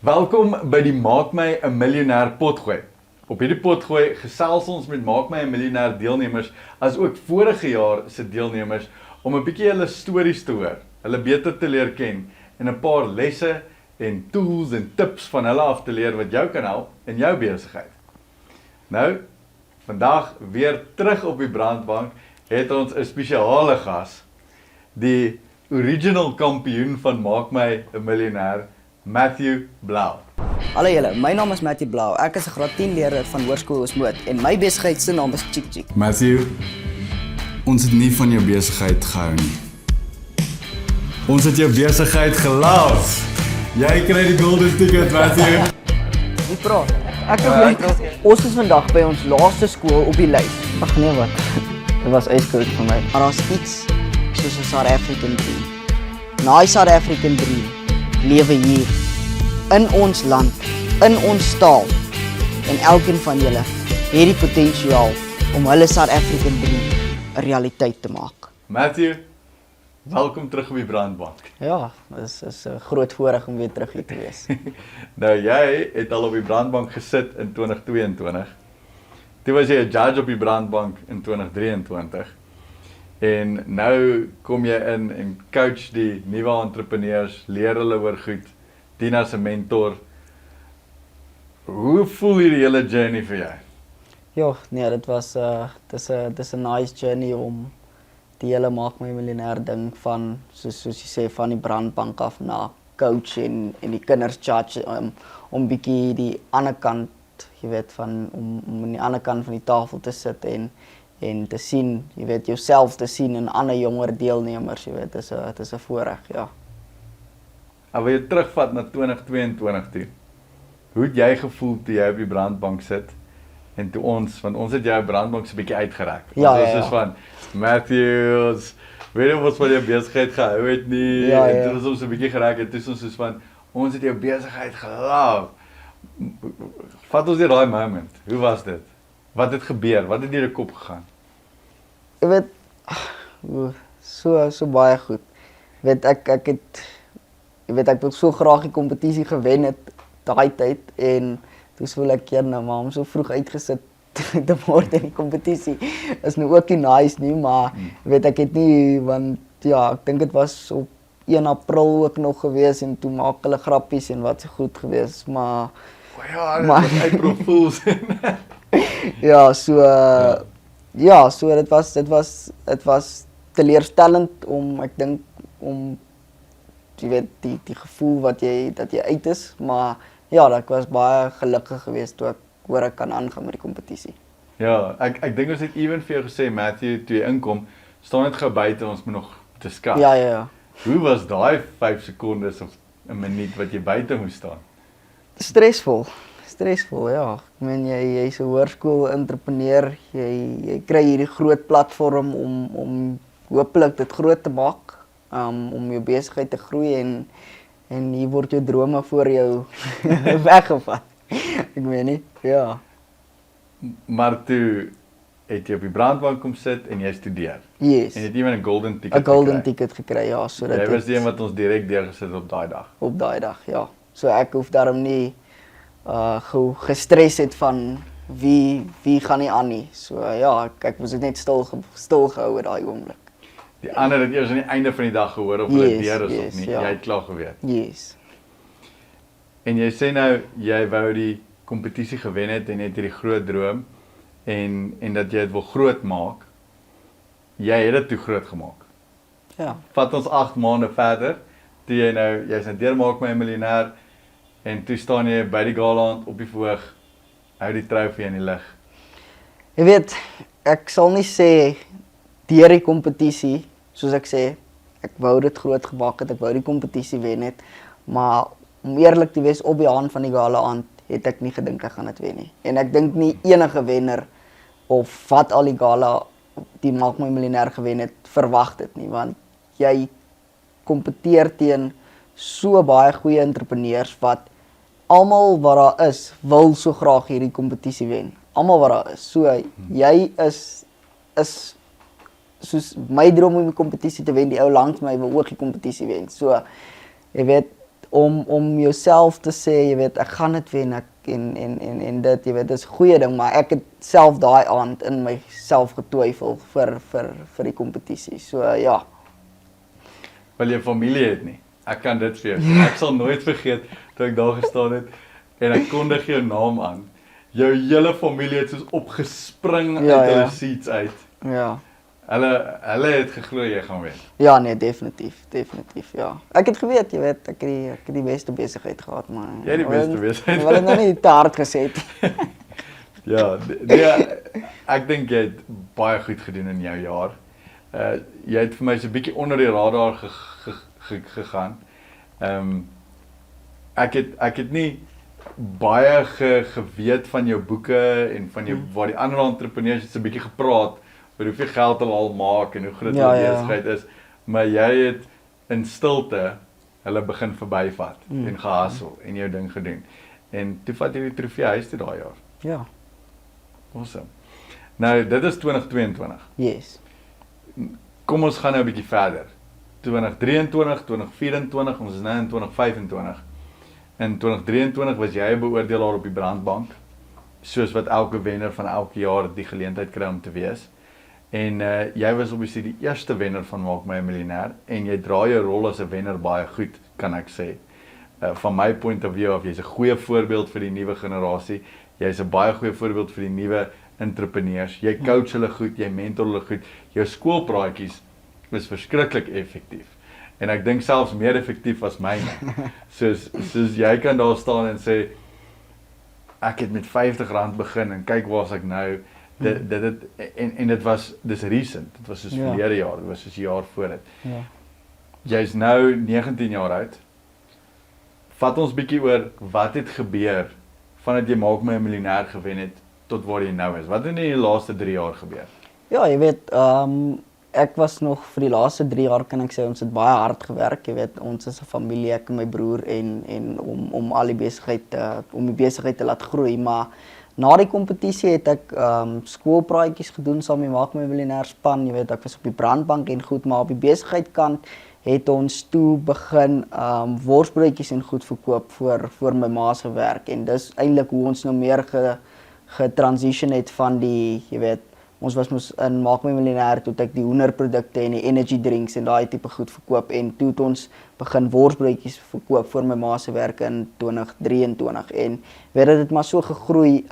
Welkom by die Maak My 'n Miljonair potgooi. Op hierdie potgooi gesels ons met Maak My 'n Miljonair deelnemers as ook vorige jaar se deelnemers om 'n bietjie hulle stories te hoor, hulle beter te leer ken en 'n paar lesse en tools en tips van hulle af te leer wat jou kan help in jou besigheid. Nou, vandag weer terug op die brandbank het ons 'n spesiale gas, die original kampioen van Maak My 'n Miljonair, Matthew Blau. Hallo julle, my naam is Matthew Blau. Ek is 'n graad 10 leerder van Hoërskool Osmoot en my besigheid se naam is Chick Chick. Matthew, ons het nie van jou besigheid gehou nie. Ons het jou besigheid gelaaf. Jy kry die golden ticket, Matthew. Wie praat? Ek het ons is vandag by ons laaste skool op die lys. Ag nee wat. Dit was ijskoud vir my. Maar daar's iets soos 'n South African dream. Na South African dream lewe hier in ons land, in ons taal. En elkeen van julle het die potensiaal om hulle South African dream 'n realiteit te maak. Matthew, welkom terug op die brandbank. Ja, dit is 'n groot voorreg om weer terug hier te wees. Nou jy het al op die brandbank gesit in 2022. Toe was jy 'n judge op die brandbank in 2023. En nou kom jy in en coach die nuwe entrepreneurs, leer hulle oor goed, dien as 'n mentor. Hoe voel hierdie hele journey vir jou? Ja, nee, dit was dis 'n nice journey om die hele Maak My Miljonair ding van soos jy sê van die brandbank af na coach en die kinders charge om bietjie die ander kant, jy weet, van om aan die ander kant van die tafel te sit en te sien, jy weet, jouself te sien in ander jonger deelnemers, jy weet, dit is 'n voorreg, ja. En wil jy terugvat na 2022 toe? Hoe het jy gevoel toe jy op die brandbank sit? En toe want ons het jou brandbank so 'n bietjie uitgereik. Ja, ons is ja, soos van, Matthews, weet jy wat van jou besigheid gehou het nie, Ja, en ja. toe was ons so 'n bietjie gereik, en toe is ons soos van, ons het jou besigheid gelaaf. Vat ons deur daai moment, hoe was dit? Wat het gebeur? Wat het deur jou kop gegaan? Jy weet, so baie goed. Jy weet, ek wil so graag die kompetisie gewen het daai tyd en toe voel ek maar om so vroeg uitgesit te word in die kompetisie is nou ook nie nice nie, maar jy weet, ek het nie, want ja, ek dink dit was op 1 April ook nog gewees en toe maak hulle grappies en wat so goed gewees, maar Ja, dit was April Fools. ja, so dit was teleurstellend om, ek dink, om jy weet, die gevoel dat jy uit is, maar ja, ek was baie gelukkig geweest toe ek hoor ek kan aangaan met die kompetisie. Ja, ek dink ons het even vir jou gesê, Matthew, toe jy inkom, staan net gou buite, ons moet nog discuss. Ja. Hoe was daai 5 sekondes of 'n minuut wat jy buite moes staan? Stressvol, ja. Ek meen, jy's 'n hoërskool entrepreneur, jy kry hierdie groot platform om hopelik dit groot te maak, om jou besigheid te groei en hier word jou drome voor jou weggevat. Ek meen nie, ja. Maar toe het jy op die brandbank kom sit en jy studeer. Yes. En jy het iemand 'n golden ticket 'n golden gekry. ticket gekry, ja, sodat Jy was die een wat ons direk deurgesit op daai dag. op daai dag, ja. So ek hoef daarom nie gestres het van wie gaan nie aan nie. So ja, ek was net stil gehou daai oomblik. Die ander het eers aan die einde van die dag gehoor of hulle Yes, deur is yes, of nie. ja. Jy het klaar geweet. Yes. En jy sê nou jy wou die kompetisie gewen het en het hierdie groot droom en dat jy dit wil groot maak. Jy het dit toe groot gemaak. Ja. Vat ons 8 maande verder, toe jy's nou deur Maak My 'n Miljonair en toe staan jy by die gala-aand op die verhoog, hou die trofee in die lug. Jy weet, ek sal nie sê deur die kompetisie, soos ek sê, ek wou dit groot gemaak het, ek wou die kompetisie wen het, maar om eerlik te wees, op die hand van die gala-aand het ek nie gedink ek gaan dit wen nie. En ek dink nie enige wenner of wat al die gala die Maak My Miljonair gewen het, verwag dit nie, want jy kompeteer teen so baie goeie entrepreneurs wat almal wat daar is, wil so graag hierdie kompetisie wen. Almal wat daar is. So jy is soos my droom om die kompetisie te wen, die ou langs my wil ook die kompetisie wen. So jy weet, om jouself te sê, jy weet, ek gaan dit wen, en dit, jy weet, dis 'n goeie ding, maar ek het self daai aand in myself getwyfel vir die kompetisie. So ja. Wel jy familie het nie. Ek kan dit vir jou sê. Ek sal nooit vergeet toe ek daar gestaan het en ek kondig jou naam aan. Jou hele familie het soos opgespring uit hulle seats uit. Ja. Hulle het geglo jy gaan wen. Ja, nee, definitief, ja. Ek het geweet, jy weet, ek het die beste besigheid gehad, maar Jy het die beste besigheid. Wel nou nie te hard gesê. Ja, nee, ek dink jy het baie goed gedoen in jou jaar. Jy het vir my so 'n bietjie onder die radar gegaan. Ek het nie baie geweet van jou boeke en van jou waar die ander entrepreneurs het so 'n bietjie gepraat oor hoeveel geld hulle al maak en hoe groot hulle besigheid is, maar jy het in stilte hulle begin verbyvat en gehassel en jou ding gedoen. En toe vat jy die trofee huis toe daai jaar. Ja. Awesome. Nou, dit is 2022. Yes. Kom ons gaan nou 'n bietjie verder. 2023, 2024, ons is nou in 2025. In 2023 was jy 'n beoordelaar op die brandbank, soos wat elke wenner van elke jaar die geleentheid kry om te wees. En jy was obviously die eerste wenner van Maak My 'n Miljonair en jy dra jou rol as 'n wenner baie goed, kan ek sê. Van my point of view af, jy's 'n goeie voorbeeld vir die nuwe generasie. Jy's 'n baie goeie voorbeeld vir die nuwe entrepreneurs. Jy coach hulle goed, jy mentor hulle goed. Jou skoolpraatjies is verskriklik effektief. En ek dink selfs meer effektief as myne. Soos jy kan daar staan en sê ek het met R50 begin en kyk waar's ek nou. Dis recent. Dit was soos verlede jaar, dit was soos 'n jaar voor dit. Ja. Jy's nou 19 jaar oud. Vat ons bietjie oor wat het gebeur vandat jy Maak My 'n Miljonair gewen het tot waar jy nou is. Wat het in die laaste 3 jaar gebeur? Ja, jy weet, ek was nog vir die laaste 3 jaar, kan ek sê, ons het baie hard gewerk, jy weet, ons is 'n familie, ek en my broer en om al die besigheid om die besigheid te laat groei, maar na die kompetisie het ek skoolpraatjies gedoen saam met Maak My 'n Miljonair span, jy weet, ek was op die brandbank en goed, maar op die besigheidkant het ons toe begin worsbroodjies en goed verkoop vir my ma se werk, en dis eintlik hoe ons nou meer getransition het van die, jy weet, ons was mos in Maak My 'n Miljonair toe ek die hoenderprodukte en die energy drinks en daai tipe goed verkoop, en toe het ons begin worsbroodjies verkoop vir my ma se werk in 2023, en weet dit het maar so gegroei,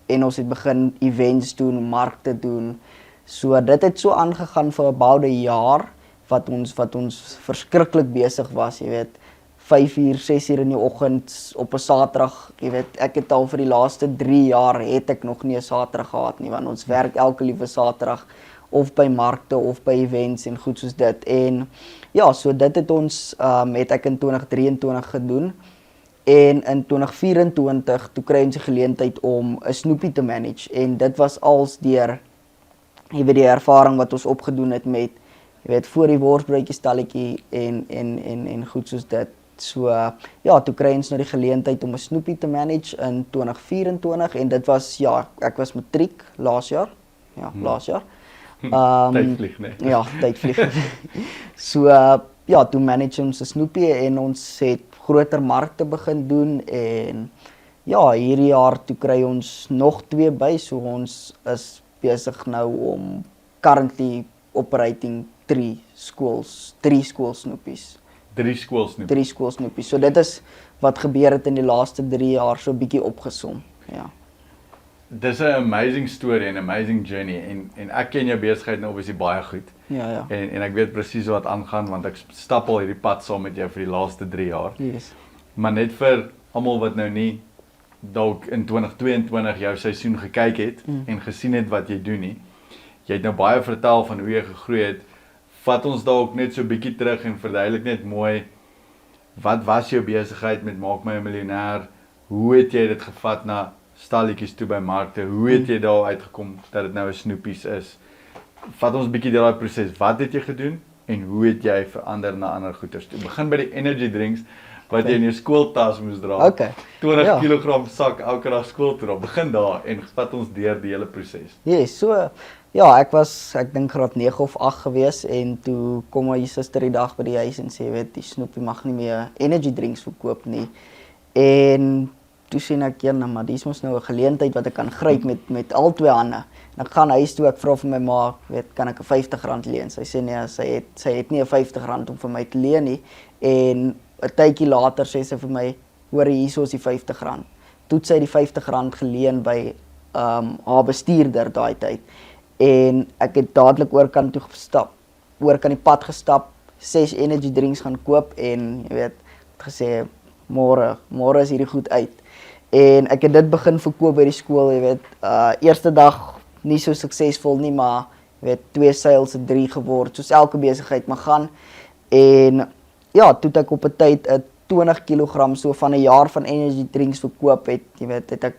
en ons het begin events doen, markte doen, so dit het so aangegaan vir about 'n jaar, wat ons verskriklik besig was, jy weet, 5 uur, 6 uur in die oggend op 'n Saterdag, jy weet, ek het al vir die laaste 3 jaar het ek nog nie 'n Saterdag gehad nie, want ons werk elke liewe Saterdag of by markte of by events en goed soos dit. En ja, so dit het ons het ek in 2023 gedoen. En in 2024 toe kry ons die geleentheid om 'n snoepie te manage, en dit was als deur jy weet die ervaring wat ons opgedoen het met jy weet voor die worsbroodjie stalletjie en goed soos dit. So ja, toe kry ons nou die geleentheid om 'n snoepie te manage in 2024, en dit was ja, ek was matriek laas jaar. Ja, laas jaar. Tyd vlieg, nee. Ja, tyd vlieg. So ja, toe manage ons 'n snoepie en ons het groter markte begin doen, en ja, hierdie jaar toe kry ons nog 2 by, so ons is besig nou om currently operating 3 skoolsnoepies. 3 skoolsnoepies. 3 skoolsnoepies. So dit is wat gebeur het in die laaste 3 jaar, so 'n bietjie opgesom. Ja. Dis 'n amazing story en 'n amazing journey, en ek ken jou besigheid nou obviously baie goed. Ja. En ek weet presies wat aangaan, want ek stap al hierdie pad saam met jou vir die laaste 3 jaar. Yes. Maar net vir almal wat nou nie dalk in 2022 jou seisoen gekyk het en gesien het wat jy doen nie. Jy het nou baie vertel van hoe jy gegroei het. Vat ons dalk net so 'n bietjie terug en verduidelik net mooi, wat was jou besigheid met Maak My 'n Miljonair? Hoe het jy dit gevat na stalletjies toe by markte? Hoe het jy daar uitgekom dat dit nou 'n snoepies is? Vat ons 'n bietjie deur daai proses. Wat het jy gedoen en hoe het jy verander na ander goeders toe? Begin by die energy drinks wat jy in jou skooltas moes dra. Okay. 20 kg sak elke dag skool toe. Begin daar en vat ons deur die hele proses. Yes, so Ja, ek dink graad 9 of 8 gewees en toe kom my suster die dag by die huis en sê, weet, die Snoepie mag nie meer energy drinks verkoop nie. En toe sien ek, ja, maar dis mos nou 'n geleentheid wat ek kan gryp met al twee hande. En ek gaan huis toe, ek vra vir my ma, weet, kan ek 'n R50 leen? Sy sê nee, sy het nie 'n R50 om vir my te leen nie. En 'n tydjie later sê sy vir my, hoor hierso is die R50. Toe het sy die R50 geleen by haar bestuurder daai tyd. En ek het dadelik oor kan die pad gestap, 6 energy drinks gaan koop en jy weet, het gesê môre is hierdie goed uit. En ek het dit begin verkoop by die skool, jy weet, eerste dag nie so suksesvol nie, maar jy weet 2 sales het 3 geword, soos elke besigheid mag gaan. En ja, toe het ek op 'n tyd 'n 20 kg so van 'n jaar van energy drinks verkoop het, jy weet, het ek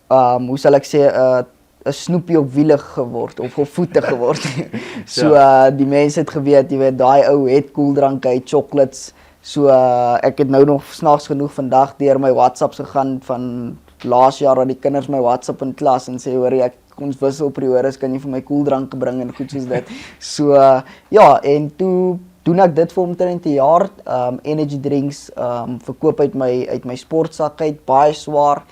hoe sal ek sê 'n Snoepie op wiele geword of op voete geword. So die mense het geweet, jy weet, daai ou het koeldranke, hy chocolates. So ek het nou nog snaaks genoeg vandag deur my WhatsApps gegaan van laas jaar aan die kinders my WhatsApp in klas en sê hoor ons wissel periodes, kan jy vir my koeldranke bring en goed soos dit. So ja, en toe doen ek dit vir omtrent 'n jaar, energy drinks verkoop uit my sportsak uit, baie swaar.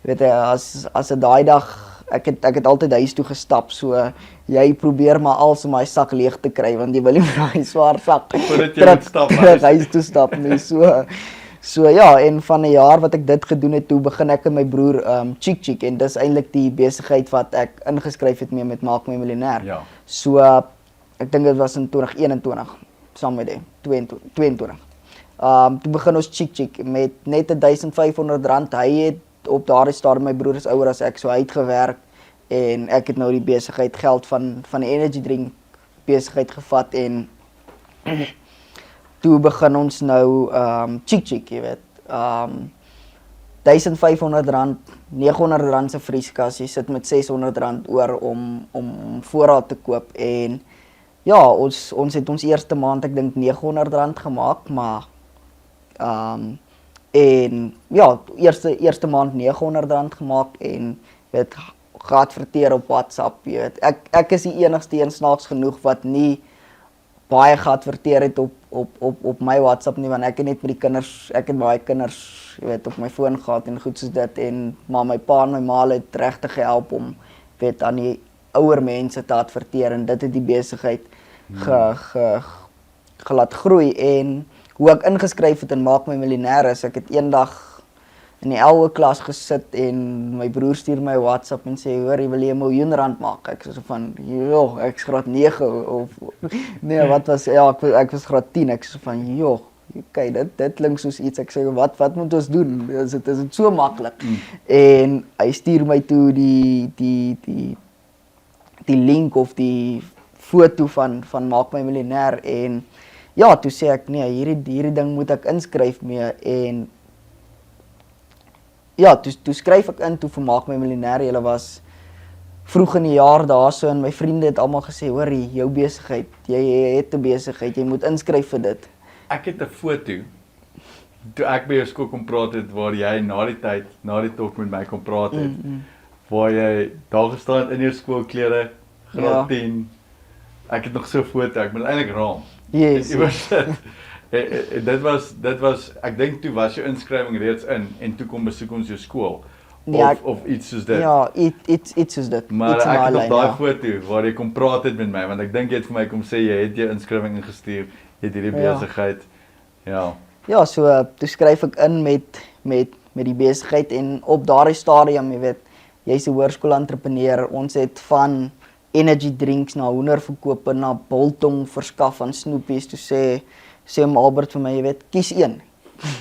Jy weet as 'n daai dag ek het altyd huis toe gestap, so jy probeer maar als om my sak leeg te kry, want jy wil nie met daai swaar sak terug huis toe stap nie. So ja, en van 'n jaar wat ek dit gedoen het, toe begin ek en my broer Chick Chick, en dis eintlik die besigheid wat ek ingeskryf het mee met Maak My Miljonair. Ja. So ek dink dit was in 2021, saam met die 22. Toe begin ons Chick Chick met net R1500. Hy het op daardie stadium, my broer is ouer as ek, so hy het gewerk en ek het nou die besigheid geld van die energy drink besigheid gevat en toe begin ons nou Chick Chick, jy weet. R1500, R900 se vrieskas, jy sit met R600 oor om voorraad te koop en ja, ons het ons eerste maand, ek dink R900 gemaak, maar en ja, eerste maand R900 gemaak en weet geadverteer op WhatsApp, jy weet. Ek is die enigste een snaaks genoeg wat nie baie geadverteer het op my WhatsApp nie, want ek het net met die kinders, ek het baie kinders, jy weet, op my foon gehad en goed soos dit, en maar my pa en my ma het regtig gehelp om weet aan die ouer mense te adverteer en dit het die besigheid gelaat groei. En hoe ek ingeskryf het in Maak My Miljonair is, ek het eendag in die 11de klas gesit en my broer stuur my WhatsApp en sê, hoor, jy wil jy R1 miljoen maak? Ek so van, joh, ek is graad 9 of nee, wat was, ja, ek was graad 10, ek so van, joh, kyk, dit klink soos iets, ek sê, wat moet ons doen? Is dit so maklik? En hy stuur my toe die link of die foto van Maak My Miljonair en ja, toe sê ek, nee, hierdie ding moet ek inskryf mee en ja, toe skryf ek in toe vir Maak My Miljonair. Julle was vroeg in die jaar daarso en my vriende het almal gesê, hoor, jou besigheid, jy het 'n besigheid, jy moet inskryf vir dit. Ek het 'n foto toe ek by jou skool kom praat het, waar jy na die talk met my kom praat het, waar jy daar gestaan het in jou skoolklere, graad 10. Ek het nog so 'n foto, ek moet eintlik raam. Yes. Dit was, ek dink toe was jou inskrywing reeds in en toe kom besoek ons jou skool. Of iets soos dit. Ja, iets soos dit. Maar ek het nog daai foto waar jy kom praat het met my, want ek dink jy het vir my kom sê jy het jou inskrywing ingestuur, jy het hierdie besigheid. Ja. Ja, so toe skryf ek in met die besigheid en op daardie stadium, jy weet, jy's 'n hoërskool-entrepreneur, ons het van energy drinks na hoenderverkope na biltong verskaf van Snoepies, toe sê Albert vir my, jy weet, kies een.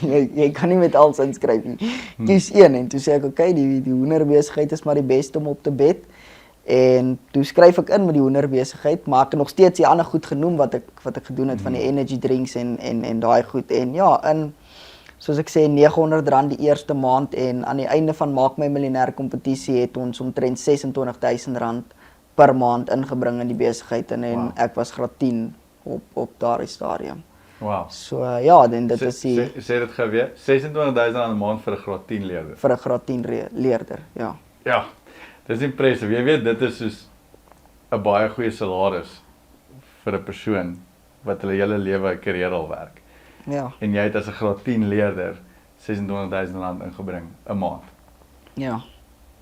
jy kan nie met alles inskryf nie. Kies een en toe sê ek, okay, die hoenderbesigheid is maar die beste om op te bet. En toe skryf ek in met die hoenderbesigheid, maar ek het nog steeds die ander goed genoem wat ek gedoen het van die energy drinks en daai goed. En ja, soos ek sê, R900 die eerste maand en aan die einde van Maak My Miljonair kompetisie het ons omtrent R26,000 per maand ingebring in die besigheid en ek was graad 10 op daardie stadium. Wow. So ja, dan dit is die sê dit gou weer, R26,000 'n maand vir 'n graad 10 leerder. Vir 'n graad 10 leerder, ja. Ja. Dis impressive. Jy weet, dit is soos 'n baie goeie salaris vir 'n persoon wat hulle hele lewe 'n karier al werk. Ja, En jy het as 'n graad 10 leerder R26.000 ingebring 'n maand. ja.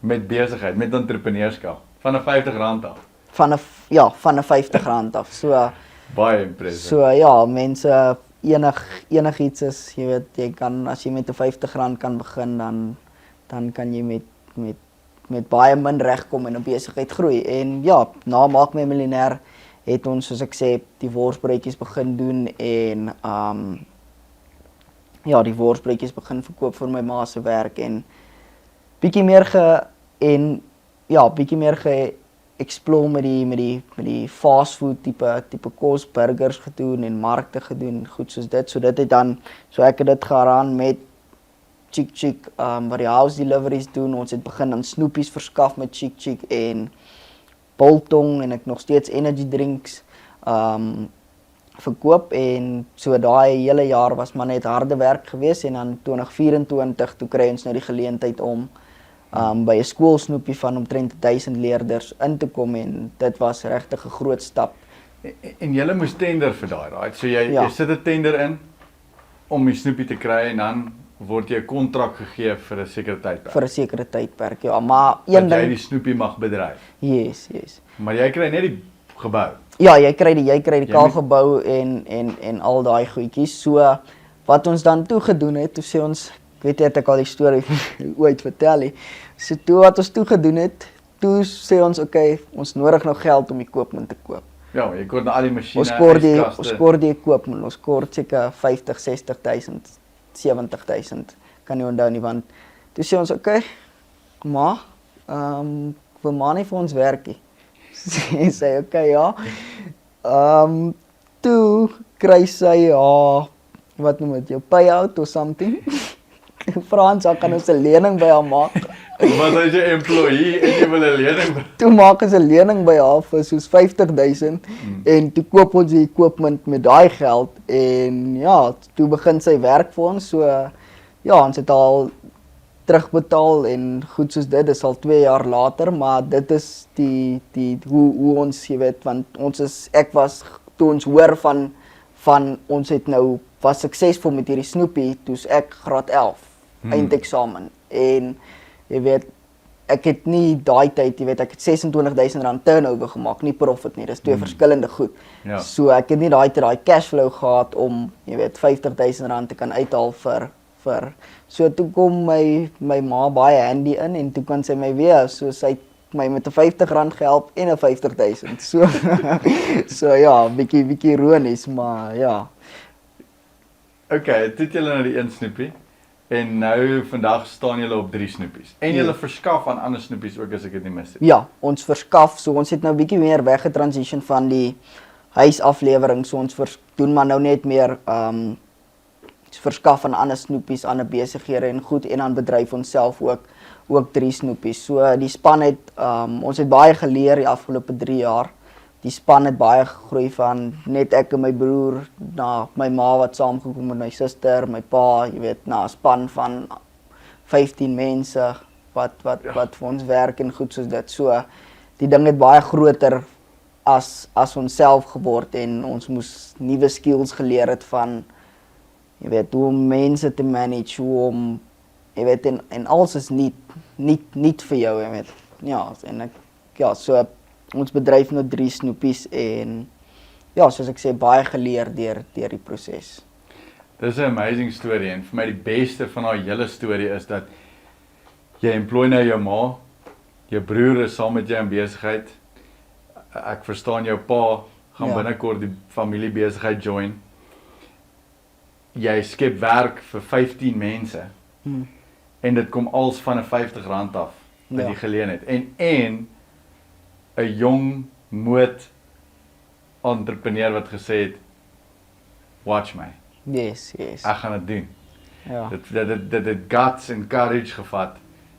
Met besigheid, met entrepreneurskap van 'n R50 af. Van 'n van 'n R50 af. So Baie impressive. So ja, mense enigiets is, jy weet, jy kan as jy met 'n R50 kan begin, dan kan jy met baie min regkom en 'n besigheid groei. En ja, na Maak My 'n Miljonair het ons, soos ek sê, die worsbroodjies begin doen en ja, die worsbroodjies begin verkoop vir my ma se werk en bietjie meer explore met die fast food tipe kos, burgers gedoen en markte gedoen, goed soos dit. So dit het dan, so ek het dit geraan met Chick wat die house deliveries doen. Ons het begin aan snoepies verskaf met Chick en biltong en ek nog steeds energy drinks verkoop en so daai hele jaar was maar net harde werk geweest en dan 2024 toe kry ons nou die geleentheid om by 'n skoolsnoepie van omtrent 1000 leerders in te kom en dit was regtig 'n groot stap. En jy moes tender vir daai, right? So jy sit 'n tender in om die snoepie te kry en dan word jy 'n kontrak gegee vir 'n sekere tydperk. Vir 'n sekere tydperk, ja, maar een ding, dat jy die snoepie mag bedryf. Yes. Maar jy kry net die gebou. Ja, jy kry die kaalgebou en al daai goedjies. So wat ons dan toe gedoen het, toe sê ons, ek weet jy het ek al die storie ooit vertel nie. So toe wat ons toe gedoen het, toe sê ons okay, ons nodig nou geld om equipment te koop. Ja, jy kort na al die masjiene, ons kort die equipment, ons kort seker 50, 60.000, 70.000, kan nie onthou nie, want toe sê ons okay, maar wil maar nie vir ons werk nie. Sê okay, ja. Toe kry sy wat noem dit, jou payout or something. Frans, kan ons 'n lening by haar maak. Maar as jy 'n employee en jy wil 'n lening, toe maak ons 'n lening by haar vir soos 50.000 en toe koop ons die equipment met daai geld en ja, toe begin sy werk vir ons. So ja, ons het al terugbetaal en goed soos dit, is al 2 jaar later, maar dit is hoe ons, jy weet, want ek was, toe ons hoor van ons het nou, was suksesvol met hierdie snoepie, toe's ek graad 11, eindeksamen, en jy weet, ek het nie daai tyd, jy weet, ek het R26.000 turnover gemaak, nie profit nie, dis twee verskillende goed. Ja. So ek het nie daai cashflow gehad om, jy weet, R50.000 te kan uithaal vir. So toe kom my ma baie handy in en toe kan sy my weer, so sy het my met R50 gehelp en 'n 50.000. So ja, bietjie ironies, maar ja. Okay, dit julle nou die een snoepie en nou vandag staan julle op 3 snoepies. En julle verskaf aan ander snoepies ook as ek dit nie mis het. Ja, ons verskaf, so ons het nou bietjie meer weggetransition van die huisaflewering, so ons doen maar nou net meer verskaf aan ander snoepies, ander besighede en goed, en dan bedryf ons self ook 3 snoepies. So die span het, ons het baie geleer die afgelope 3 jaar. Die span het baie gegroei van net ek en my broer, na my ma wat saamgekom met my suster, my pa, jy weet, na 'n span van 15 mense wat vir ons werk en goed soos dit. So die ding het baie groter as ons self geword en ons moes nuwe skills geleer het van, jy weet, hoe om mense te manage, hoe om, jy weet, en alles is niet vir jou, jy weet. Ja, en so ons bedryf nou 3 snoepies en ja, soos ek sê, baie geleer deur die proses. Dis 'n amazing storie en vir my die beste van daai hele storie is dat jy employ nou jou ma, jou broer is saam met jou in besigheid. Ek verstaan jou pa gaan binnekort die familiebesigheid join. Jy skep werk vir 15 mense. En dit kom als van 'n R50 af met die geleentheid. En 'n jong moed entrepreneur wat gesê het, watch my. Yes. Ek gaan dit doen. Ja. Dit het guts en courage gevat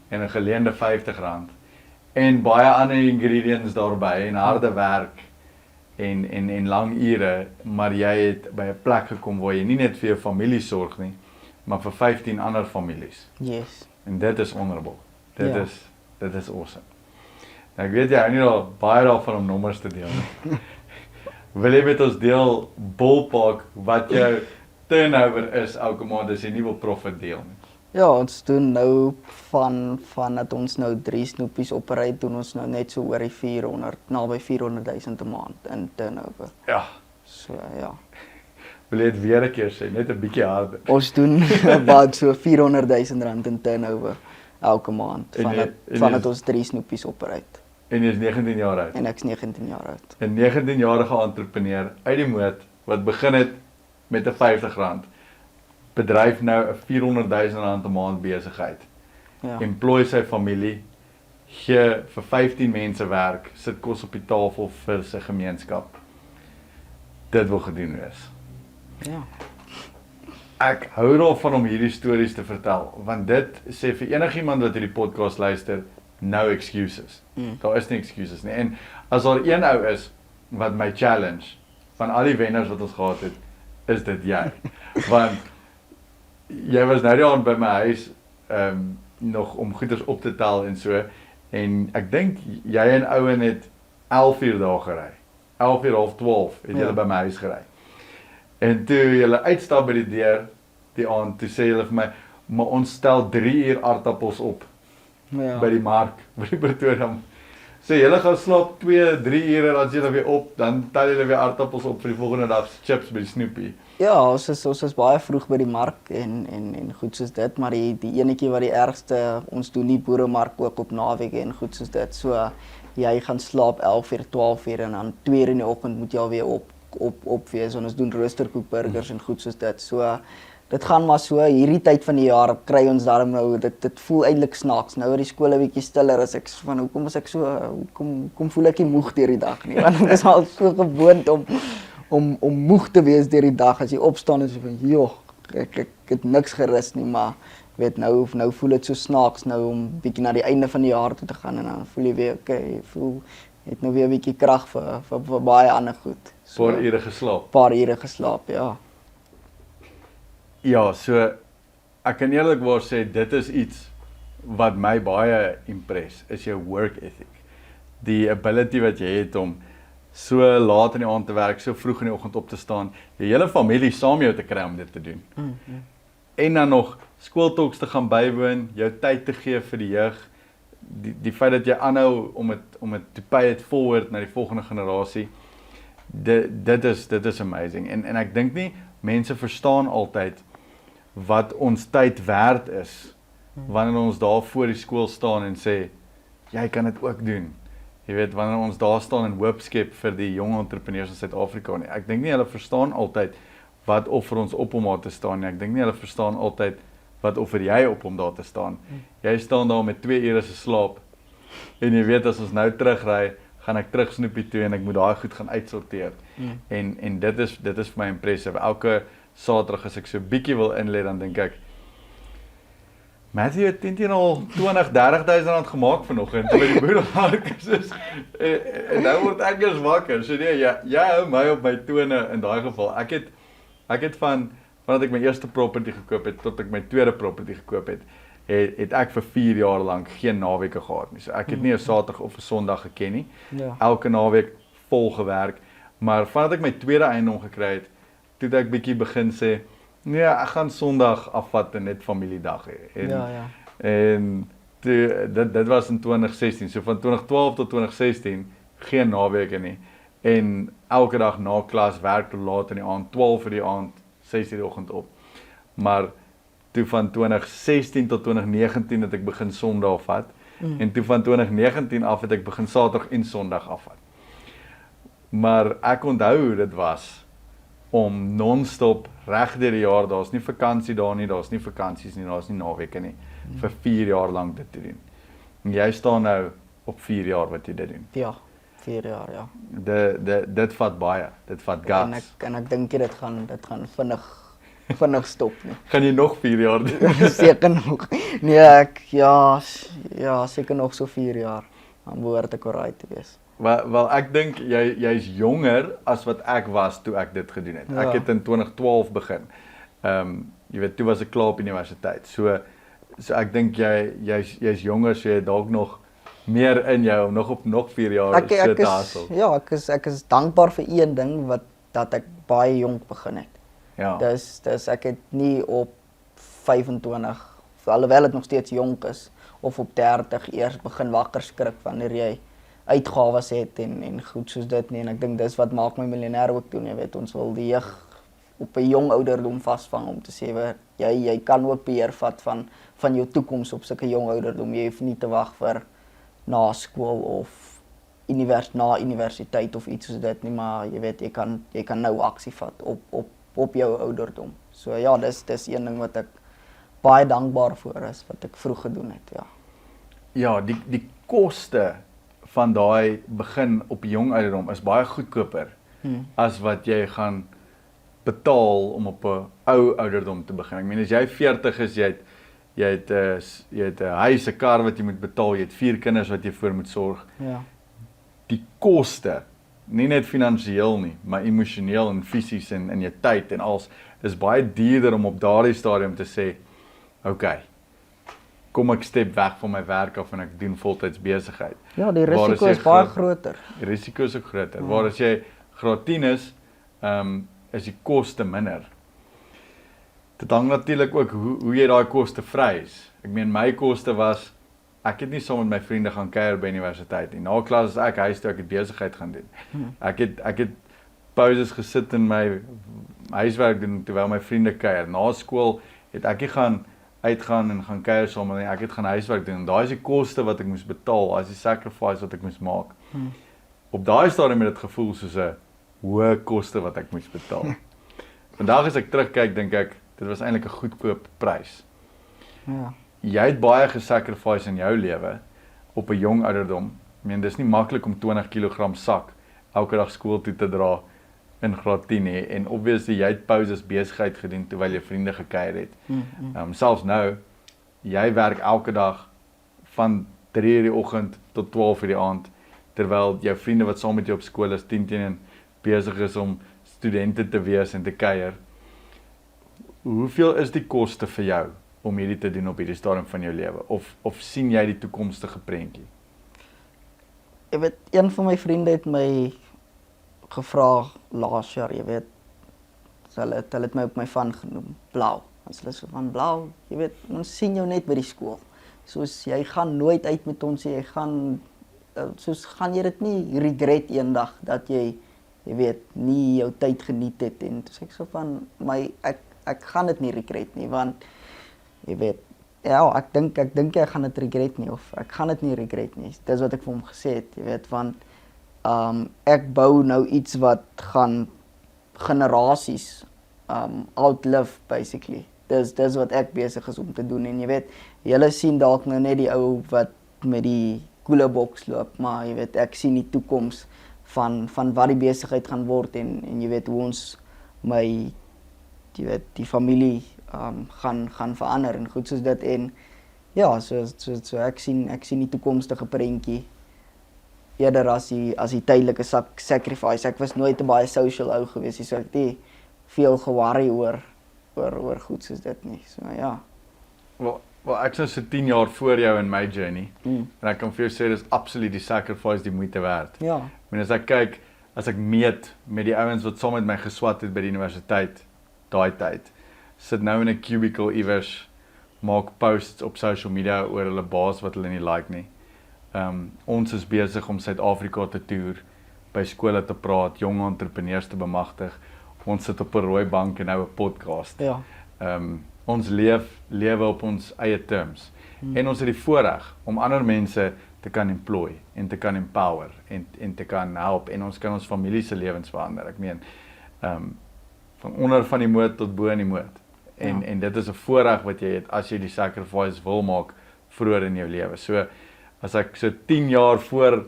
en 'n geleende R50 en baie ander ingredients daarbey en harde werk en lang ure, maar jy het by 'n plek gekom waar jy nie net vir jou familie sorg nie, maar vir 15 ander families. Yes. En dit is honorable. Dit is awesome. Ek weet jy hou nie al baie daarvan om nommers te deel nie. Wil jy met ons deel ballpark wat jou turnover is elke maand as jy nie wil profit deel nie? Ja, ons doen nou van dat ons nou 3 snoepies operate, doen ons nou net so oor die 400, naby 400,000 'n maand in turnover. Ja, So ja. wil jy dit weer 'n keer sê, net 'n bietjie harder. Ons doen about so 400,000 rand in turnover elke maand van dat ons 3 snoepies operate. En jy is 19 jaar oud. En ek's 19 jaar oud. 'n 19-jarige entrepreneur uit die moed wat begin het met 'n R50, bedryf nou 'n R400,000 'n maand besigheid. Ja. Employ sy familie, gee vir 15 mense werk, sit kos op die tafel vir sy gemeenskap. Dit wil gedoen wees. Ja. Ek hou daarvan om hierdie stories te vertel, want dit sê vir enigiemand wat hierdie podcast luister, no excuses. Daar is nie excuses nie. En as daar een ou is wat my challenge van al die wenners wat ons gehad het, is dit jy. Want jy was nou die aand by my huis nog om goeders op te tel en so, en ek dink jy en Ouen het 11 uur daar gery. 11 uur, half 12 het julle by my huis gery. En toe julle uitstap by die deur die aand, toe sê julle vir my, maar ons stel 3 uur aardappels op Ja. by die mark, by die Pretoria. So julle gaan slaap 2, 3 ure, dan is julle weer op, dan tel julle weer aardappels op vir die volgende dag chips by die Snoepie. Ja, ons is baie vroeg by die mark en goed soos dit, maar die enetjie wat die ergste, ons doen nie boeremark ook op naweke en goed soos dit. So jy gaan slaap 11 uur, 12 uur en dan 2 uur in die oggend moet jy alweer op wees. En ons doen roosterkoekburgers en goed soos dit. So dit gaan maar so, hierdie tyd van die jaar kry ons daarom nou, dit voel eintlik snaaks. Nou waar die skole bietjie stiller is, ek van hoekom is ek so, hoekom voel ek nie moeg deur die dag nie? Want ek is al so gewoond om moeg te wees deur die dag. As jy opstaan en so van, joh, ek het niks gerus nie, maar weet nou voel dit so snaaks nou om bietjie na die einde van die jaar toe te gaan en dan voel jy weer okay, jy het nou weer 'n bietjie krag vir baie ander goed. So, Paar ure geslaap. Paar ure geslaap, ja. Ja, so ek kan eerlikwaar sê dit is iets wat my baie impress, is jou work ethic. Die ability wat jy het om so laat in die aand te werk, so vroeg in die oggend op te staan, die hele familie saam jou te kry om dit te doen. En dan nog skooltalks te gaan bywoon, jou tyd te gee vir die jeug, die feit dat jy aanhou om het to pay it forward na die volgende generasie, dit is amazing. En ek dink nie mense verstaan altyd wat ons tyd werd is wanneer ons daar voor die skool staan en sê jy kan dit ook doen. Jy weet, wanneer ons daar staan en hoop skep vir die jong entrepreneurs in Suid-Afrika nie. Ek dink nie hulle verstaan altyd wat offer ons op om daar te staan nie. Ek dink nie hulle verstaan altyd wat offer jy op om daar te staan. Jy staan daar met 2 ure se slaap en jy weet as ons nou terugry, gaan ek terug Snoepie toe en ek moet daai goed gaan uitsorteer. En dit is vir my impressive. Elke Saterdag as ek so bietjie wil inlê, dan dink ek Matthew het teen al 20-30,000 rand gemaak vanoggend by die boeremark. En nou word ek eers wakker. So nee, jy hou my op my tone in daai geval. Ek het vandat ek my eerste property gekoop het tot ek my tweede property gekoop het ek vir 4 jaar lank geen naweke gehad nie. So ek het nie 'n Saterdag of 'n Sondag geken nie. Ja. Elke naweek vol gewerk. Maar vandat ek my tweede eiendom gekry het, toe het ek bietjie begin sê, nee, ek gaan Sondag afvat en net familiedag hê. En dit was in 2016. So van 2012 tot 2016 geen naweke nie. En elke dag na klas werk tot laat in die aand, 12 uur die aand, 6 uur die oggend op. Maar toe van 2016 tot 2019 het ek begin Sondag vat. En toe van 2019 af het ek begin Saterdag en Sondag afvat. Maar ek onthou hoe dit was om non-stop reg deur die jaar, daar's nie vakansie daar nie, daar's nie vakansies nie, daar's nie naweke nie, vir 4 jaar lank dit te doen. En jy staan nou op 4 jaar wat jy dit doen. Ja, 4 jaar, ja. Dit vat baie, dit vat guts. En ek dink dit gaan vinnig stop nie. Gaan jy nog 4 jaar doen? Seker nog. Nee, seker nog so 4 jaar. Dan behoort ek alright te wees. Wel ek dink jy's jonger as wat ek was toe ek dit gedoen het. Ek het in 2012 begin. Jy weet, toe was ek klaar op universiteit. So ek dink jy's jonger, so jy dalk nog meer in jou om nog op nog 4 jaar so te hustle. Ja, ek is dankbaar vir een ding dat ek baie jonk begin het. Ja. Dus ek het nie op 25, alhoewel het nog steeds jonk is, of op 30 eers begin wakker skrik wanneer jy uitgawes het en goed soos dit nie. En ek dink dis wat Maak My Miljonair ook doen, jy weet, ons wil die jeug op 'n jong ouderdom vasvang om te sê jy kan ook beheer vat van jou toekoms op sulke jong ouderdom. Jy hoef nie te wag vir na skool of na universiteit of iets soos dit nie, maar jy weet jy kan nou aksie vat op jou ouderdom. So ja, dis een ding wat ek baie dankbaar voor is wat ek vroeg gedoen het, ja. Ja, die koste van daai begin op 'n jong ouderdom is baie goedkoper as wat jy gaan betaal om op 'n ou ouderdom te begin. Ek meen as jy 40 is, jy het 'n huis, 'n kar wat jy moet betaal, jy het 4 kinders wat jy voor moet sorg. Ja. Die koste, nie net finansiëel nie, maar emosioneel en fisies en in jou tyd en alles, is baie duurder om op daardie stadium te sê, okay, kom ek step weg van my werk af en ek doen voltyds besigheid. Ja, die risiko is baie groter. Die risiko is ook groter. Waar as jy graad 10 is die koste minder. Dit hang natuurlik ook hoe jy daai koste vrys. Ek meen my koste was, ek het nie saam met my vriende gaan kuier by universiteit nie. Na klas is ek huis toe, ek het besigheid gaan doen. Ek het pauses gesit in my huiswerk doen terwyl my vriende kuier. Na skool het ek nie gaan uitgaan en gaan kuier saam met nie. Ek het gaan huiswerk doen. Daai is die koste wat ek moes betaal, daai is die sacrifice wat ek moes maak. Op daai stadium het dit gevoel soos 'n hoë koste wat ek moes betaal. Vandag as ek terugkyk, dink ek dit was eintlik 'n goedkoop prys. Ja. Jy het baie gesacrifice in jou lewe op 'n jong ouderdom. Ek meen dis nie maklik om 20 kg sak elke dag skool toe te dra in graad 10 nie en obviously jy het pauses besigheid gedoen terwyl jy vriende gekuier het. Selfs nou, jy werk elke dag van 3:00 die oggend tot 12:00 die aand terwyl jou vriende wat saam met jou op skool is 10 teen 1 besig is om studente te wees en te kuier. Hoeveel is die koste vir jou om hierdie te doen op hierdie stadium van jou lewe? Of sien jy die toekomstige prentjie? Jy weet, een van my vriende het my gevra laas jaar, jy weet, hulle het my op my van genoem, Blauw. Ons hulle so van Blauw, jy weet, ons sien jou net by die skool. Soos jy gaan nooit uit met ons, jy gaan jy dit nie regret eendag dat jy weet, nie jou tyd geniet het en toe sê ek so van ek gaan dit nie regret nie, want jy weet, ja, ek dink ek gaan dit regret nie, of ek gaan dit nie regret nie. Dis wat ek vir hom gesê het, jy weet, want ek bou nou iets wat gaan generasies outlive basically. Dis wat ek besig is om te doen en jy weet, julle sien dalk nou net die ou wat met die koele boks loop, maar jy weet, ek sien die toekoms van wat die besigheid gaan word en jy weet hoe ons die familie gaan verander en goed soos dit en ja, so ek sien die toekomstige prentjie eerder as die tydelike sacrifice. Ek was nooit 'n baie social ou gewees, so ek het nie veel ge-worry oor goed soos dit nie. So ja. Wel ek is so 10 jaar voor jou in my journey. En ek kan vir jou sê dis absoluut die sacrifice die moeite werd. Ja. Ek meen as ek meet met die ouens wat saam met my geswat het by die universiteit daai tyd, sit nou in 'n cubicle iewers, maak posts op social media oor hulle baas wat hulle nie like nie. Ons is besig om Suid-Afrika te toer, by skole te praat, jong entrepreneurs te bemagtig. Ons sit op 'n rooi bank en nou 'n podcast. Ja. Ons lewe op ons eie terms. En ons het die voorreg om ander mense te kan employ en te kan empower en te kan help en ons kan ons familie se lewens verander. Ek meen van onder van die moot tot bo in die moot. En dit is 'n voorreg wat jy het as jy die sacrifice wil maak vroeër in jou lewe. So as ek so 10 jaar voor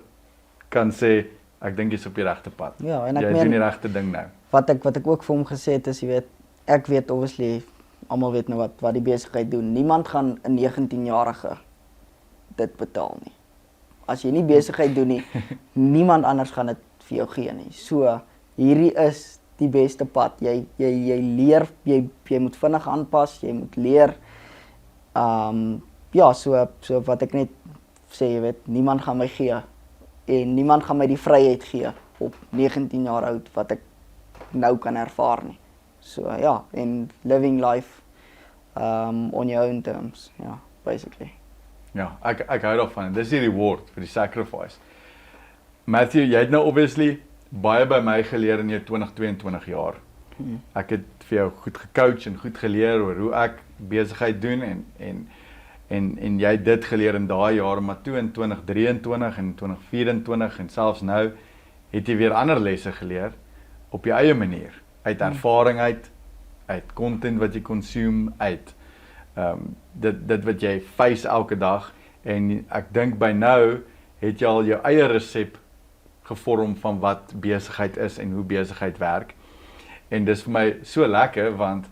kan sê, ek dink jy's op die regte pad. Ja, en ek jy doen die regte ding nou. Wat ek ook vir hom gesê het is, jy weet, ek weet obviously, almal weet nou wat die besigheid doen. Niemand gaan 'n 19-jarige dit betaal nie. As jy nie besigheid doen nie, niemand anders gaan dit vir jou gee nie. So hierdie is die beste pad. Jy leer, jy moet vinnig aanpas, jy moet leer. Ja, so wat ek net sê, jy weet, niemand gaan my gee en niemand gaan my die vryheid gee op 19 jaar oud wat ek nou kan ervaar nie. So ja, en living life on your own terms, ja, basically. Ja, ek hou daarvan. Dis die reward vir die sacrifice. Matthew, jy het nou obviously baie by my geleer in jou 20-22 jaar. Ek het vir jou goed gecoach en goed geleer oor hoe ek besigheid doen en jy het dit geleer in daai jare, maar toe in 2023 en 2024 en selfs nou het jy weer ander lesse geleer op jou eie manier, uit ervaring uit content wat jy consume, uit dit wat jy face elke dag, en ek dink by nou het jy al jou eie resep gevorm van wat besigheid is en hoe besigheid werk. En dis vir my so lekker, want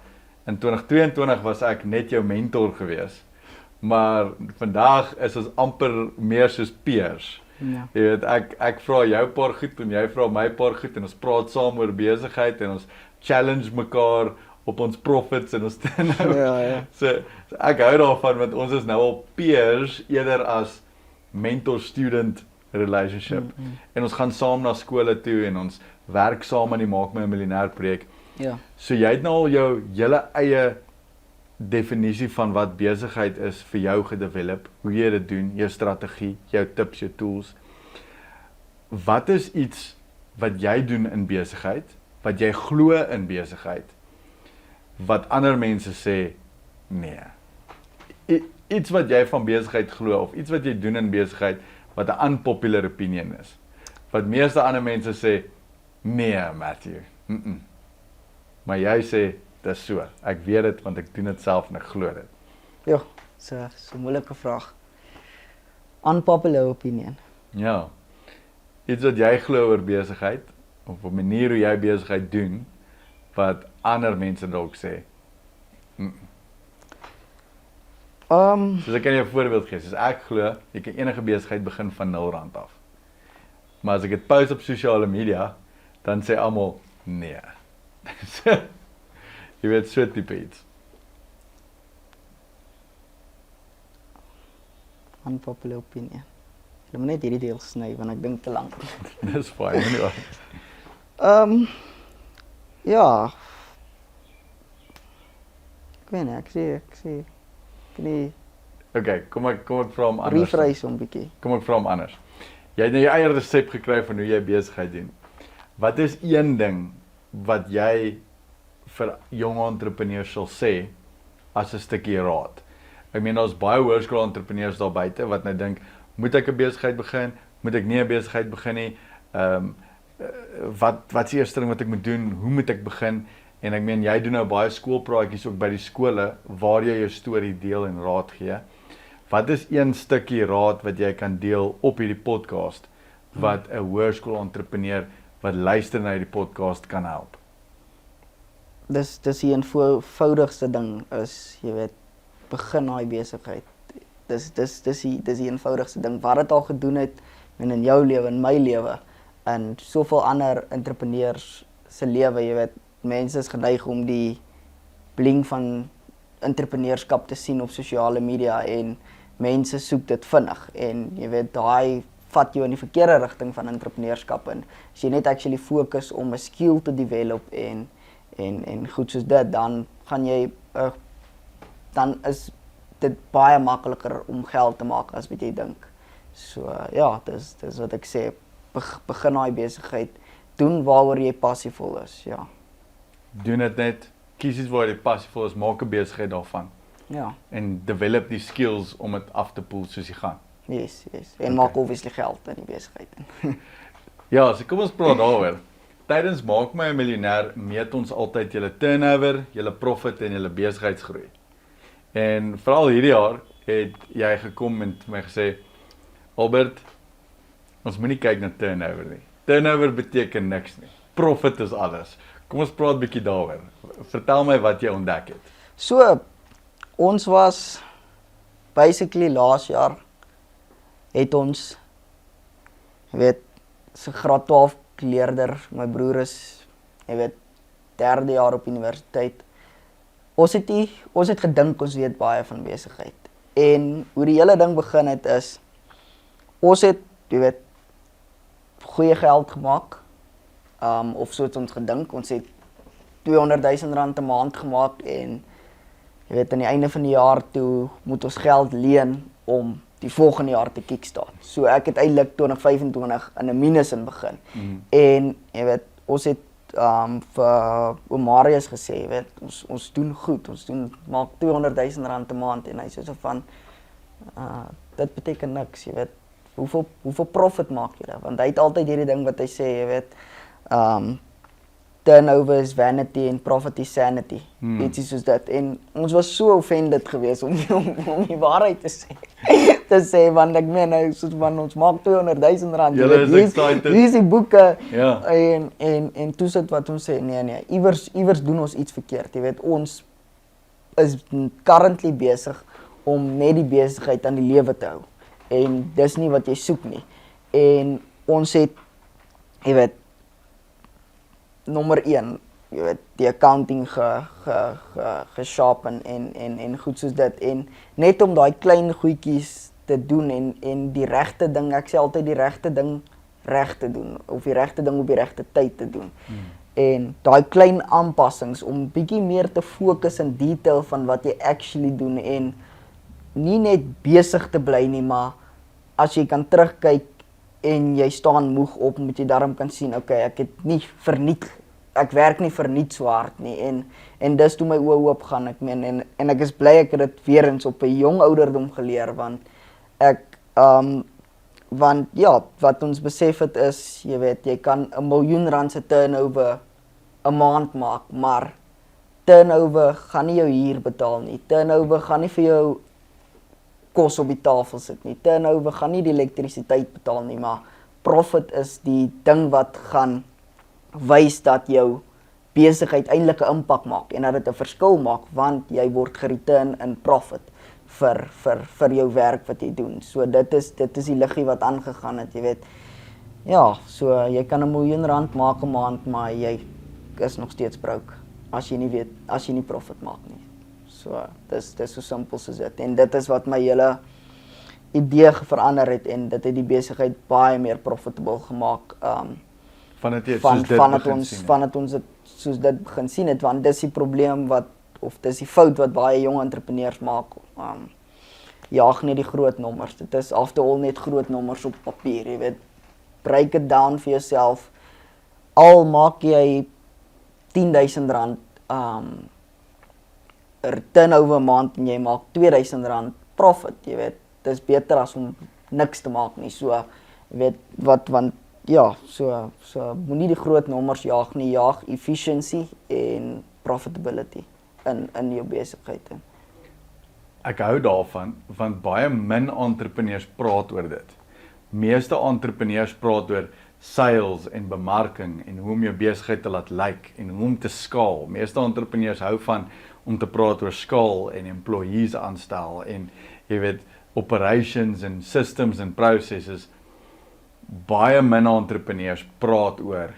in 2022 was ek net jou mentor gewees, maar vandag is ons amper meer soos peers. Ja. Jy weet, ek vra jou paar goed en jy vra my paar goed en ons praat saam oor besigheid en ons challenge mekaar op ons profits en ons Ja. So ek hou daarvan, want ons is nou al peers eerder as mentor-student relationship. En ons gaan saam na skole toe en ons werk saam aan die Maak My 'n Miljonair projek. Ja. So jy het nou al jou hele eie definisie van wat besigheid is vir jou gedevelop, hoe jy dit doen, jou strategie, jou tips, jou tools. Wat is iets wat jy doen in besigheid, wat jy glo in besigheid, wat ander mense sê, nee. Iets wat jy van besigheid glo, of iets wat jy doen in besigheid, wat 'n unpopular opinion is. Wat meeste ander mense sê, nee, Matthew. Maar jy sê, dis so. Ek weet dit, want ek doen dit self en ek glo dit. Ja, so 'n moeilike vraag. Unpopular opinion. Ja. Iets wat jy glo oor besigheid, of 'n manier hoe jy besigheid doen, wat ander mense dalk sê. Soos ek kan jou 'n voorbeeld gee, soos ek glo, jy kan enige besigheid begin van R0 af. Maar as ek dit post op sosiale media, dan sê almal, nee. Jy weet, so tipe iets. Unpopular opinion. Jy moet net hierdie deel sny, want ek dink te lank. Dis fyn, anyway. Ja. Ek weet nie, ek sê, nie Okay, kom ek vra hom anders. rephrase hom bietjie. Kom ek vra hom anders. Jy het nou jou eie resep gekry van hoe jy besigheid doen. Wat is een ding wat jy vir jong entrepreneurs sal sê as 'n stukkie raad? Ek meen, daar's baie hoërskool entrepreneurs daar buite wat nou dink, moet ek 'n besigheid begin? Moet ek nie 'n besigheid begin nie? Wat is die eerste ding wat ek moet doen? Hoe moet ek begin? En ek meen, jy doen nou baie skoolpraatjies ook by die skole waar jy jou storie deel en raad gee. Wat is een stukkie raad wat jy kan deel op hierdie podcast wat 'n hoërskool entrepreneur wat luister na hierdie podcast kan help? Dis die eenvoudigste ding is, jy weet, begin daai besigheid. Dis die eenvoudigste ding. Wat dit al gedoen het in jou lewe, in my lewe, en soveel ander entrepreneurs se lewe, jy weet, mense is geneig om die bling van entrepreneurskap te sien op sosiale media en mense soek dit vinnig en jy weet, daai vat jou in die verkeerde rigting van entrepreneurskap en as jy net actually fokus om 'n skill te develop en goed soos dit, dan gaan jy dan is dit baie makliker om geld te maak as wat jy dink. So ja, dis wat ek sê, begin daai besigheid, doen waaroor jy passievol is, ja. Doen dit net, kies iets waar jy passievol is, maak 'n besigheid daarvan. Ja. En develop die skills om dit af te poel soos jy gaan. Yes. En maak obviously geld in die besigheid. Ja, so kom ons praat daaroor. Tydens Maak My 'n Miljonair meet ons altyd julle turnover, julle profit en julle besigheidsgroei. En veral hierdie jaar het jy gekom en vir my gesê, Albert, ons moenie kyk na turnover nie. Turnover beteken niks nie. Profit is alles. Kom ons praat bietjie daaroor. Vertel my wat jy ontdek het. So, ons was basically laas jaar het ons, jy weet, so graad 12 leerder, my broer is, jy weet, 3de jaar op universiteit. Ons het gedink ons weet baie van besigheid. En hoe die hele ding begin het is, ons het, jy weet, goeie geld gemaak, of so het ons gedink, ons het R200,000 'n maand gemaak en jy weet, aan die einde van die jaar toe moet ons geld leen om die volgende jaar te kickstart. So ek het eintlik 2025 in 'n minus in begin. En jy weet, ons het vir Marius gesê, jy weet, ons doen goed, ons maak R200,000 'n maand en hy sê so van dit beteken niks, jy weet. Hoeveel profit maak jy? Want hy het altyd hierdie ding wat hy sê, jy weet, turnover is vanity en profit is sanity. Iets soos dit. En ons was so offended geweest om die waarheid te sê. Te sê, want ek meen, soos van ons maak R200,000. Julle is excited. Hier is die boeke. Ja. En toe sit wat ons sê, nee, iewers doen ons iets verkeerd. Jy weet, ons is currently besig om net die besigheid aan die lewe te hou. En dis nie wat jy soek nie. En ons het, jy weet, nommer 1, jy weet, die accounting gesharpen en goed soos dit. En net om daai klein goedjies te doen en die regte ding, ek sê altyd die regte ding reg te doen, of die regte ding op die regte tyd te doen. En daai klein aanpassings om bietjie meer te fokus in detail van wat jy actually doen en nie net besig te bly nie, maar as jy kan terugkyk en jy staan moeg op, moet jy daarom kan sien, okay, ek het nie verniet, ek werk nie verniet so hard nie, en dis toe my oë oop gaan, ek meen, en ek is bly ek het dit weer eens op 'n jong ouderdom geleer, want ja, wat ons besef het is, jy weet, jy kan R1 miljoen se turnover 'n maand maak, maar turnover gaan nie jou huur betaal nie, turnover gaan nie vir jou kos op die tafel sit nie. Turnover gaan nie die elektrisiteit betaal nie, maar profit is die ding wat gaan wys dat jou besigheid eintlik 'n impak maak en dat dit 'n verskil maak, want jy word gereturn in profit vir jou werk wat jy doen. So dit is die liggie wat aangegaan het, jy weet. Ja, so jy kan R1 miljoen maak 'n maand, maar jy is nog steeds broke as jy nie profit maak nie. So, dis so simpel soos dit. En dit is wat my hele idee verander het en dit het die besigheid baie meer profitable gemaak. Vandat ons dit soos dit begin sien het, want dis die probleem of dis die fout wat baie jong entrepreneurs maak. Jaag net die groot nommers. Dit is after all net groot nommers op papier, jy weet. Break it down vir jouself. Al maak jy R10,000 turnover 'n maand en jy maak R2,000 profit, jy weet. Dis beter as om niks te maak nie. So, jy weet want ja, so moenie die groot nommers jaag nie, jaag efficiency en profitability in jou besigheid. Ek hou daarvan, want baie min entrepreneurs praat oor dit. Meeste entrepreneurs praat oor sales en bemarking en hoe om jou besigheid te laat lyk en hoe om te skaal. Meeste entrepreneurs hou van om te praat oor skaal en employees aanstel en jy weet operations en systems en processes. Baie min entrepreneurs praat oor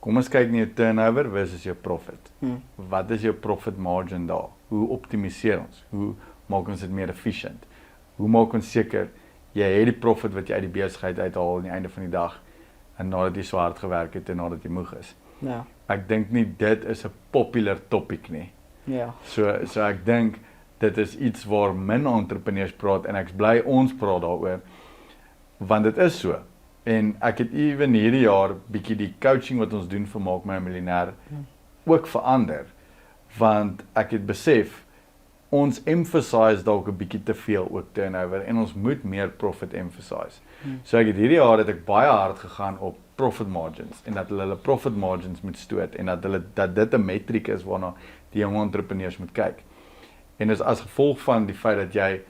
kom ons kyk na jou turnover versus jou profit. Wat is jou profit margin daar? Hoe optimiseer ons? Hoe maak ons dit meer efficient? Hoe maak ons seker jy het die profit wat jy uit die besigheid uithaal aan die einde van die dag en nadat jy so hard gewerk het en nadat jy moeg is. Ja. Ek dink nie dit is 'n popular topic nie. Ja. So ek dink dit is iets waar min entrepreneurs praat en ek bly ons praat daaroor want dit is so. En ek het ewen hierdie jaar bietjie die coaching wat ons doen vir Maak My 'n Miljonair ook verander want ek het besef ons emphasize dalk 'n bietjie te veel ook turnover en ons moet meer profit emphasize. So ek het hierdie jaar het ek baie hard gegaan op profit margins en dat hulle profit margins moet stoot en dat dit 'n metriek is waarna die jong entrepreneurs moet kyk. En dis as gevolg van die feit dat jy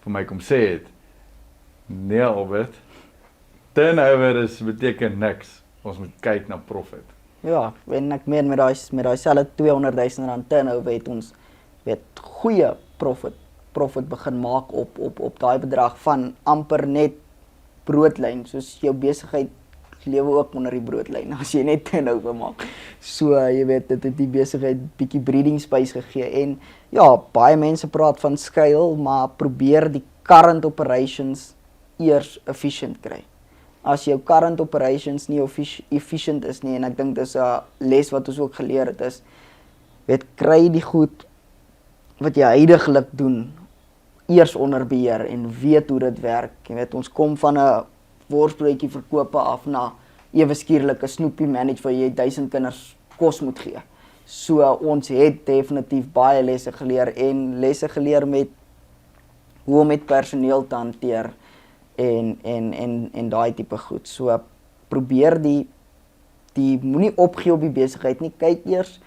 vir my kom sê het, nee Albert, turnover beteken niks. Ons moet kyk na profit. Ja, en ek meen met daai selfe R200,000 turnover het ons goeie profit begin maak op daai bedrag van amper net broodlyn, soos jou besigheid lewe ook onder die broodlyn as jy net turnover maak. So jy weet dit het die besigheid bietjie breathing space gegee en ja, baie mense praat van scale, maar probeer die current operations eers efficient kry. As jou current operations nie efficient is nie, en ek dink dis 'n les wat ons ook geleer het is, kry die goed wat jy huidiglik doen eers onder beheer en weet hoe dit werk. Jy weet, ons kom van 'n worsbroodjie verkope af na ewe skielik 'n snoepie manage waar jy 1000 kinders kos moet gee. So ons het definitief baie lesse geleer en lesse geleer met hoe om met personeel te hanteer en daai tipe goed. So probeer die moenie opgee op die besigheid nie. Kyk eers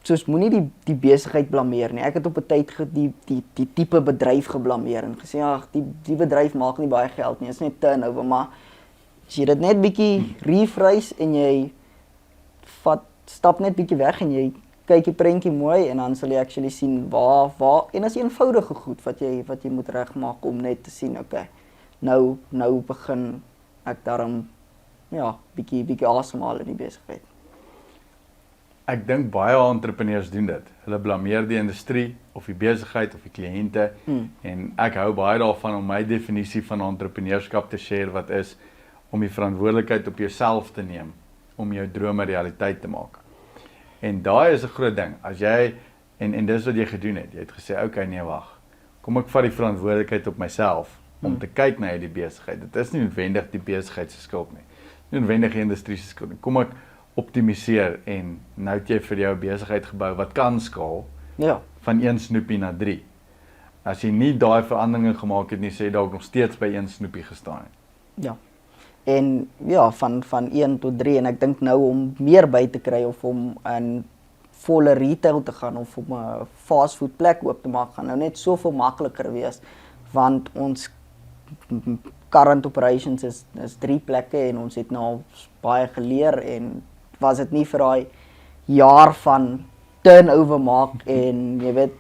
soos moenie die besigheid blameer nie. Ek het op 'n tyd die tipe bedryf geblameer en gesê ag die bedryf maak nie baie geld nie. Dit is net turnover, maar as jy dit net bietjie rephrase en jy stap net bietjie weg en jy kyk die prentjie mooi en dan sal jy actually sien waar en as eenvoudige goed wat jy moet regmaak om net te sien okay. Nou begin ek daarom bietjie asemhaal in die besigheid. Ek dink baie entrepreneurs doen dit. Hulle blameer die industrie of die besigheid of die kliënte en ek hou baie daarvan om my definisie van entrepreneurskap te share wat is om die verantwoordelikheid op jouself te neem om jou drome realiteit te maak. En daai is 'n groot ding. As jy en dis wat jy gedoen het. Jy het gesê okay, nee wag. Kom ek vat die verantwoordelikheid op myself om te kyk na hierdie besigheid. Dit is nie noodwendig die besigheid se skuld nie. Nie noodwendig die industrie se skuld nie. Kom ek optimiseer en nou het jy vir jou besigheid gebou wat kan skaal van 1 snoepie na 3. As jy nie daai veranderinge gemaak het nie, sê jy dalk nog steeds by 1 snoepie gestaan het. Ja. En van 1 tot 3 en ek dink nou om meer by te kry of om in volle retail te gaan of om 'n fast food plek oop te maak gaan nou net soveel makliker wees want ons current operations is 3 plekke en ons het nou al baie geleer en was dit nie vir daai jaar van turnover maak en jy weet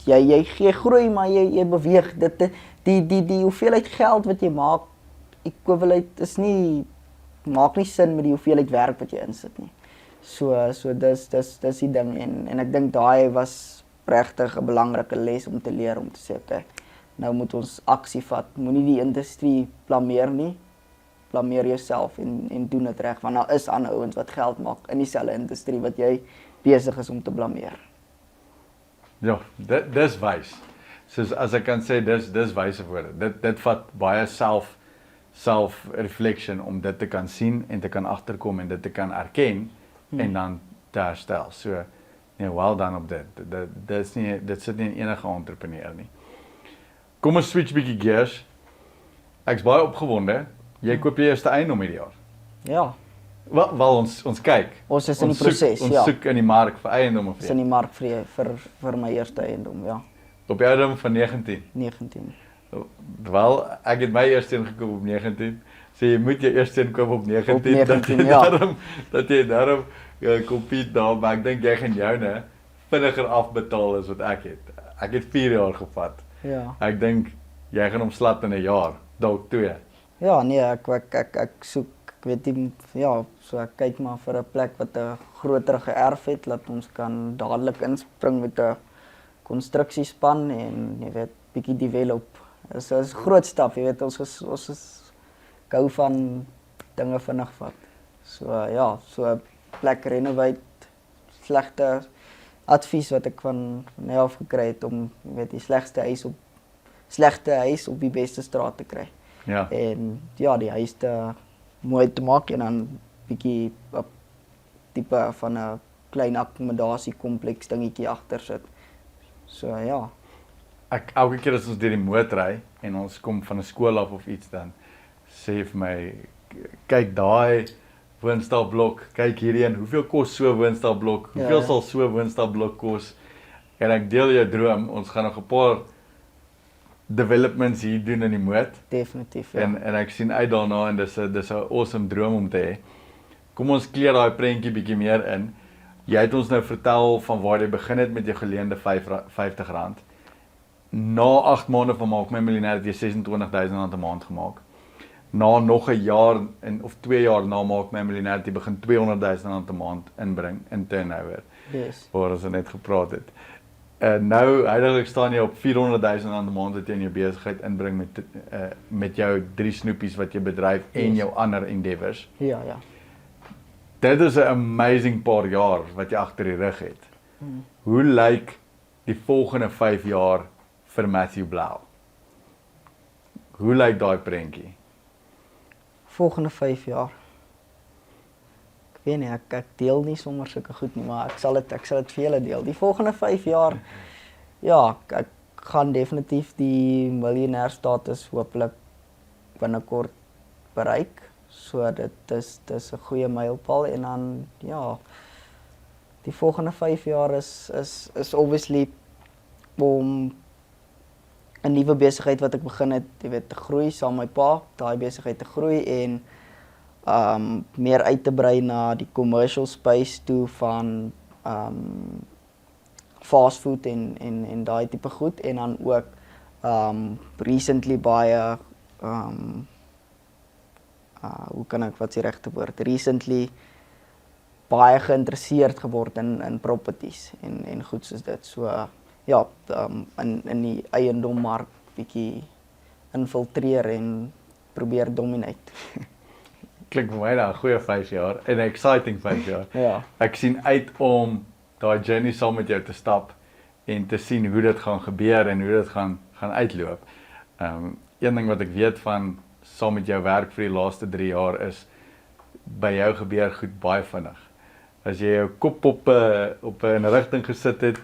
jy groei maar jy beweeg dit die hoeveelheid geld wat jy maak equivalent is maak nie sin met die hoeveelheid werk wat jy insit nie. So dis die ding en ek dink daai was regtig 'n belangrike les om te leer om te sê okay, nou moet ons aksie vat. Moenie die industrie blameer nie. Blameer jouself en doen dit reg want daar is ander ouens wat geld maak in dieselfde industrie wat jy besig is om te blameer. Ja, dis wys. Soos as ek kan sê dis wyse woorde. Dit vat baie self-reflection om dit te kan sien en te kan agterkom en dit te kan erken en dan te herstel. So nee, well done op dit. Dit sit nie in enige entrepreneur nie. Kom ons switch bietjie gears. Ek's baie opgewonde. Jy koop jy eerste eiendom hierdie jaar. Ja. Wel ons kyk. Ons is in die proses, Ons soek in die mark vir eiendomme. Ons is in die mark vir my eerste eiendom, ja. Op jou ouderdom van 19. 19. Wel, ek het my eerste een gekoop op 19. So jy moet jou eerste een koop op 19. Op 19, ja. Dat jy daarom compete daar, maar ek dink jy gaan joune vinniger afbetaal as wat ek het. Ek het 4 jaar gevat. Ja. Ek dink jy gaan hom slat in 'n jaar, dalk 2. Ja, nee, ek soek, ek weet nie, so ek kyk maar vir 'n plek wat 'n groter erf het, laat ons kan dadelik inspring met 'n konstruksiespan en jy weet bietjie develop. Dit is 'n groot stap, jy weet ons is gou van dinge vinnig vat. So 'n plek renovate, slegte advies wat ek van myself gekry het om jy weet die slegte huis op die beste straat te kry. Ja. En die huis te mooi te maak en dan bietjie 'n tipe van 'n klein akkommodasie-kompleks dingetjie agter sit. So ja. Ek elke keer as ons deur die motor ry en ons kom van 'n skool af of iets dan sê vir my kyk daai woonstelblok, kyk hierdie een, hoeveel kos so 'n woonstelblok? Hoeveel sal so 'n woonstelblok kos? En ek deel jou droom, ons gaan nog 'n paar developments hier doen in die moed. Definitief, ja. En ek sien uit daarna en dis 'n awesome droom om te hê. Kom ons kleer daai prentjie bietjie meer in. Jy het ons nou vertel van waar jy begin het met jou geleende R50. Na 8 maande van Maak My Miljonair het jy R26,000 'n maand gemaak. Na nog 'n jaar of 2 jaar na Maak My Miljonair het jy begin R200,000 'n maand inbring in turnover. Yes. Waar ons net gepraat het. Nou, huidiglik staan jy op 400,000 rand 'n maand wat jy in jou besigheid inbring met jou 3 snoepies wat jy bedryf en jou ander endeavours. Ja. Dit is 'n amazing paar jaar wat jy agter die rug het. Hoe lyk die volgende 5 jaar vir Matthew Blau? Hoe lyk daai prentjie? Volgende 5 jaar. Ek weet nie, ek deel nie sommer sulke goed nie, maar ek sal dit vir julle deel. Die volgende 5 jaar, ja, ek gaan definitief die miljonair status hopelik binnekort bereik. So dit is 'n goeie mylpaal en dan ja, die volgende 5 jaar is obviously om 'n nuwe besigheid wat ek begin het, jy weet, te groei saam met my pa, daai besigheid te groei en meer uit te brei na die commercial space toe van fast food en daai tipe goed en dan ook recently baie hoe kan ek, wat is die regte woord? Recently baie geïnteresseerd geword in properties en goed soos dit. So ja, in die eiendommark bietjie infiltreer en probeer dominate. Klink vir my nou 'n goeie 5 jaar en 'n exciting 5 jaar. Ja. Ek sien uit om daai journey saam met jou te stap en te sien hoe dit gaan gebeur en hoe dit gaan uitloop. Een ding wat ek weet van saam met jou werk vir die laaste 3 jaar is by jou gebeur goed baie vinnig. As jy jou kop op 'n rigting gesit het,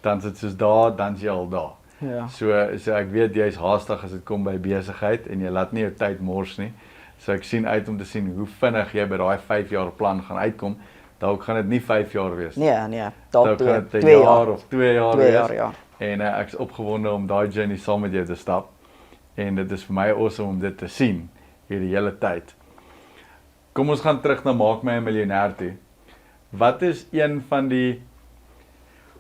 dan is dit soos daar, dan is jy al daar. Ja. So ek weet jy's haastig as dit kom by besigheid en jy laat nie jou tyd mors nie. So ek sien uit om te sien hoe vinnig jy by daai 5 jaar plan gaan uitkom. Dalk gaan dit nie 5 jaar wees nie. Nee, Dalk dalk gaan dit 'n 2 jaar jaar. of 2 jaar 2 wees. jaar, ja. En ek is opgewonde om daai journey saam met jou te stap. En dit is vir my awesome om dit te sien hierdie hele tyd. Kom ons gaan terug na Maak My 'n Miljonair toe. Wat is een van die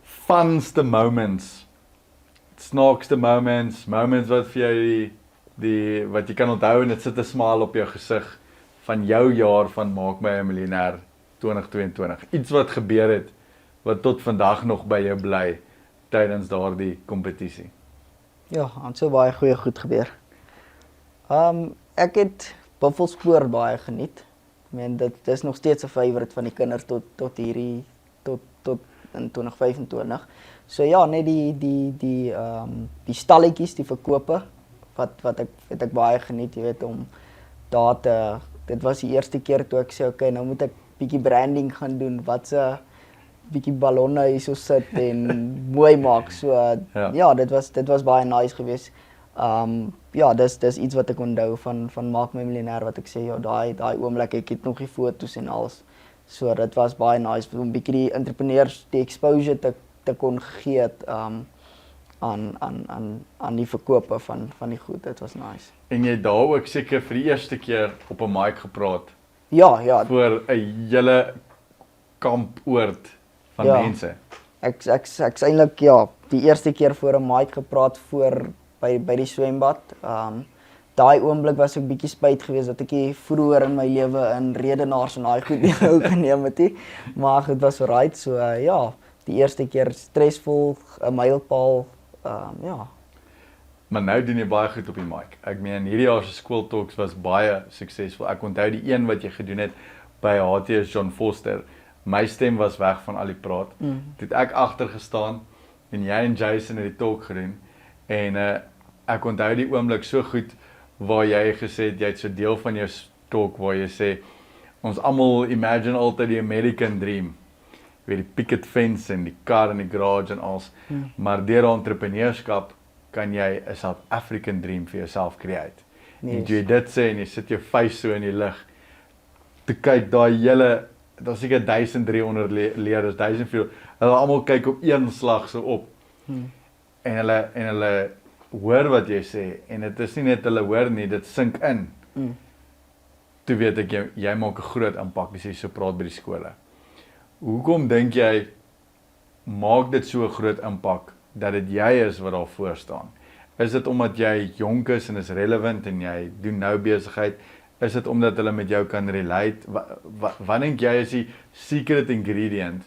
funste moments, snaakste moments wat vir jou die wat jy kan onthou en dit sit 'n smile op jou gesig van jou jaar van Maak My 'n Miljonair 2022. Iets wat gebeur het wat tot vandag nog by jou bly tydens daardie kompetisie. Ja, het so baie goeie goed gebeur. Ek het Buffelspoor baie geniet. Ek meen dit is nog steeds 'n favourite van die kinders tot in 2025. So ja, net die stalletjies, die verkope wat ek baie geniet, jy weet, om daar dit was die eerste keer toe ek sê okay, nou moet ek bietjie branding gaan doen, wat se bietjie ballonne hierso sit en mooi maak. So ja, dit was baie nice geweest. Ja, dis iets wat ek onthou van Maak My Miljonair wat ek sê ja, daai oomblik ek het nog die foto's en alles. So dit was baie nice om bietjie die entrepreneurs die exposure te kon gee aan die verkope van die goed. Dit was nice. En jy het daar ook seker vir die eerste keer op 'n mic gepraat. Ja. Voor 'n hele kampoord van mense. Ek's eintlik ja, die eerste keer voor 'n mic gepraat by die swembad. Daai oomblik was ek bietjie spyt geweest dat ek vroeër in my lewe in redenaars en daai goed nie geneem het nie. Maar dit was alright. So ja, die eerste keer stresvol, 'n mylpaal, ja. Maar nou doen jy baie goed op die mic. Ek meen hierdie jaar se skooltalks was baie suksesvol. Ek onthou die een wat jy gedoen het by HTS John Foster. My stem was weg van al die praat. Toe het ek agter gestaan en jy en Jason het die talk gedoen en ek onthou die oomblik so goed waar jy gesê het jy het so deel van jou talk waar jy sê ons almal imagine altyd die American dream. Jy weet die picket fence en die kar in die garage en alles. Maar deur entrepreneurskap kan jy 'n South African dream vir jouself create. En jy dit sê en jy sit jou face so in die lug. Te kyk daai hele, daar's seker 1300 leerders, 1400. Hulle almal kyk op een slag so op. En hulle hoor wat jy sê en dit is nie net hulle hoor nie, dit sink in. Toe weet ek jy maak 'n groot impak as jy so praat by die skole. Hoekom dink jy maak dit so 'n groot impak dat dit jy is wat daar voor staan? Is dit omdat jy jonk is en is relevant en jy doen nou besigheid? Is dit omdat hulle met jou kan relate? Wat dink jy is die secret ingredient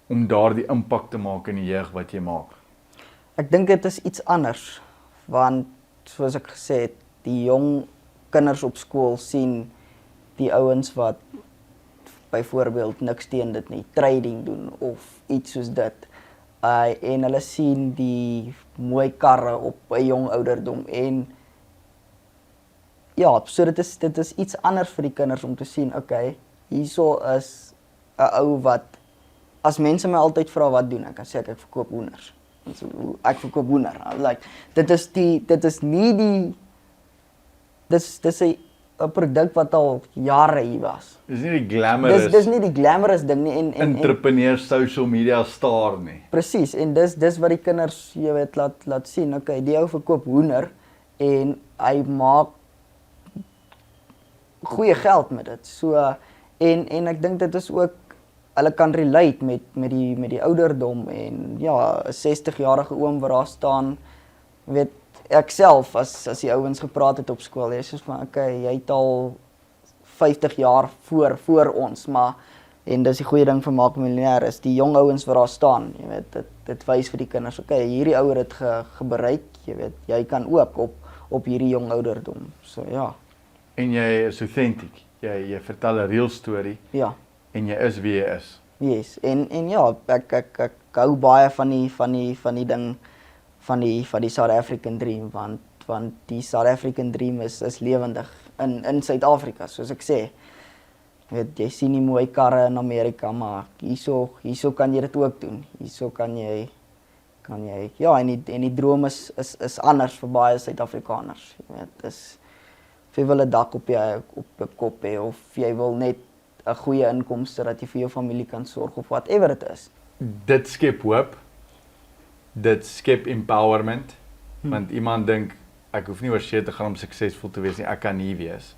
om daardie impak te maak in die jeug wat jy maak? Ek dink dit is iets anders, want soos ek gesê het, die jong kinders op skool sien die ouens wat byvoorbeeld niks teen dit nie, trading doen of iets soos dit. En hulle sien die mooi karre op 'n jong ouderdom en ja, so dit is iets anders vir die kinders om te sien, okay, hierso is 'n ou wat as mense my altyd vra wat doen ek, dan sê ek verkoop hoenders. Ek verkoop hoender. Like dit is nie die dis 'n produk wat al jare hier was. Dis nie die glamorous Dis nie die glamorous ding nie en entrepreneur social media star nie. Presies, en dis wat die kinders, jy weet, laat sien. Okay, die ou verkoop hoender en hy maak goeie geld met dit. So en ek dink dit is ook hulle kan relate met die ouderdom en ja, 'n 60-jarige oom wat daar staan, weet ek self as die ouens gepraat het op skool, jy sê van okay, jy het al 50 jaar voor ons, maar en dis die goeie ding van Maak Miljonair is die jong ouens wat daar staan, jy weet, dit wys vir die kinders, okay, hierdie ouer het gebereik, jy weet, jy kan ook op hierdie jong ouderdom. So ja. En jy is authentic. Jy vertel 'n real storie. Ja. En jy is wie jy is. Yes, en ja, ek hou baie van die ding van die South African Dream, want die South African Dream is lewendig in Suid-Afrika, soos ek sê. Jy sien nie mooi karre in Amerika, maar hierso kan jy dit ook doen. Hierso kan jy ja, en die droom is anders vir baie Suid-Afrikaners. Jy weet, dis of jy wil 'n dak op jou kop hê of jy wil net 'n goeie inkomste dat jy vir jou familie kan sorg of whatever dit is. Dit skep hoop. Dit skep empowerment. Want iemand dink ek hoef nie oor see te gaan om suksesvol te wees nie, ek kan nie wees.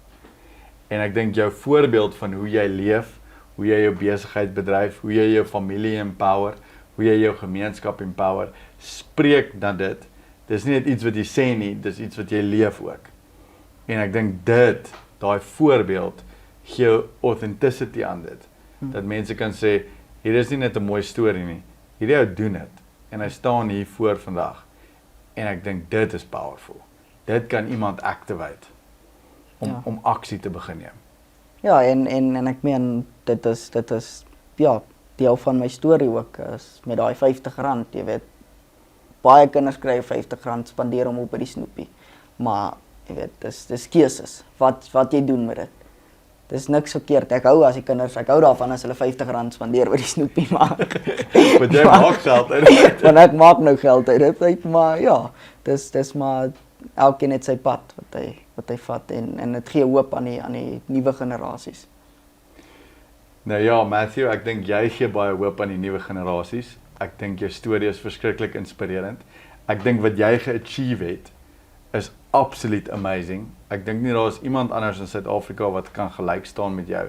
En ek dink jou voorbeeld van hoe jy leef, hoe jy jou besigheid bedryf, hoe jy jou familie empower, hoe jy jou gemeenskap empower, spreek dan dit. Dis nie net iets wat jy sê nie, dis iets wat jy leef ook. En ek dink daai voorbeeld gee authenticity aan dit. Dat mense kan sê, hier is nie net 'n mooi storie nie, hierdie ou doen dit. En hy staan hier voor vandag. En ek dink dit is powerful. Dit kan iemand activate om aksie te begin neem. Ja, en ek meen dit is ja, deel van my storie ook is met daai R50, jy weet. Baie kinders kry R50 spandeer om op by die snoepie. Maar jy weet, dis keuses. Wat jy doen met dit. Dis niks verkeerd. Ek hou daarvan as hulle R50 spandeer by die snoepie, maar Want jy maak geld uit dit. Want ek maak nou geld uit dit, maar ja, dis maar elkeen het sy pad wat hy vat en dit gee hoop aan die nuwe generasies. Nou ja, Matthew, ek dink jy gee baie hoop aan die nuwe generasies. Ek dink jou storie is verskriklik inspirerend. Ek dink wat jy ge-achieve het is absoluut amazing. Ek dink nie daar is iemand anders in Suid-Afrika wat kan gelyk staan met jou,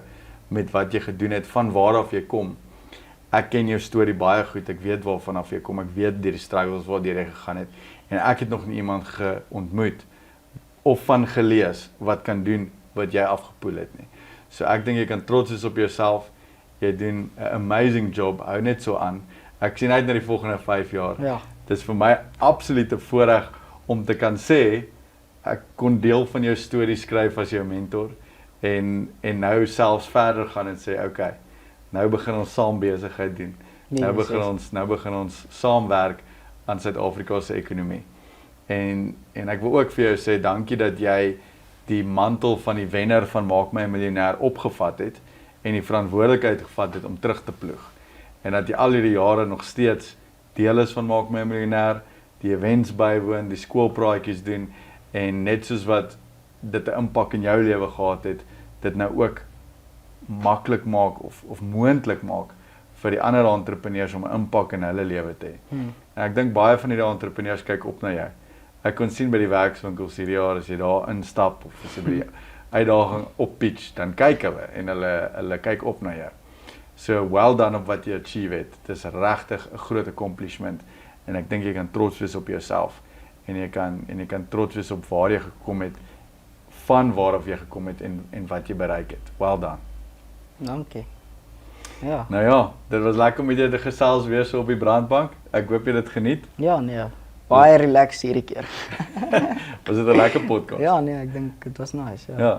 met wat jy gedoen het, van waar af jy kom. Ek ken jou storie baie goed, ek weet waarvan af jy kom, ek weet die struggles waardeur jy gegaan het, en ek het nog nie iemand geontmoet, of van gelees, wat kan doen, wat jy afgepoel het nie. So ek dink jy kan trots wees op jouself, jy doen 'n amazing job, hou net so aan. Ek sien uit na die volgende 5 jaar. Ja. Dit is vir my absolute voorreg om te kan sê, ek kon deel van jou storie skryf as jou mentor, en nou selfs verder gaan en sê, okay, nou begin ons saam besigheid doen. Nou begin ons saamwerk aan Suid-Afrika se ekonomie. En ek wil ook vir jou sê, dankie dat jy die mantel van die wenner van Maak My 'n Miljonair opgevat het, en die verantwoordelikheid gevat het om terug te ploeg. En dat jy al hierdie jare nog steeds deel is van Maak My 'n Miljonair, die events bywoon, die skoolpraatjies doen, en net soos wat dit 'n impak in jou lewe gehad het, dit nou ook maklik maak of moontlik maak vir die ander entrepreneurs om 'n impak in hulle lewe te hê. En ek dink baie van hierdie entrepreneurs kyk op na jou. Ek kon sien by die werkswinkels hierdie jaar, as jy daar instap of as jy by die uitdaging op pitch, dan kyk hulle en hulle kyk op na jou. So well done op wat jy achieve het. Dit is regtig 'n groot accomplishment, en ek dink jy kan trots wees op jouself, en jy kan trots wees op waar jy gekom het, van waar af jy gekom het en wat jy bereik het. Well done. Dankie. Ja. Nou ja, dit was lekker om met jou te gesels weer so op die brandbank. Ek hoop jy het dit geniet. Ja, nee. baie relaxed hierdie keer. Was dit 'n lekker podcast? Ja, nee, ek dink dit was nice, ja. Ja.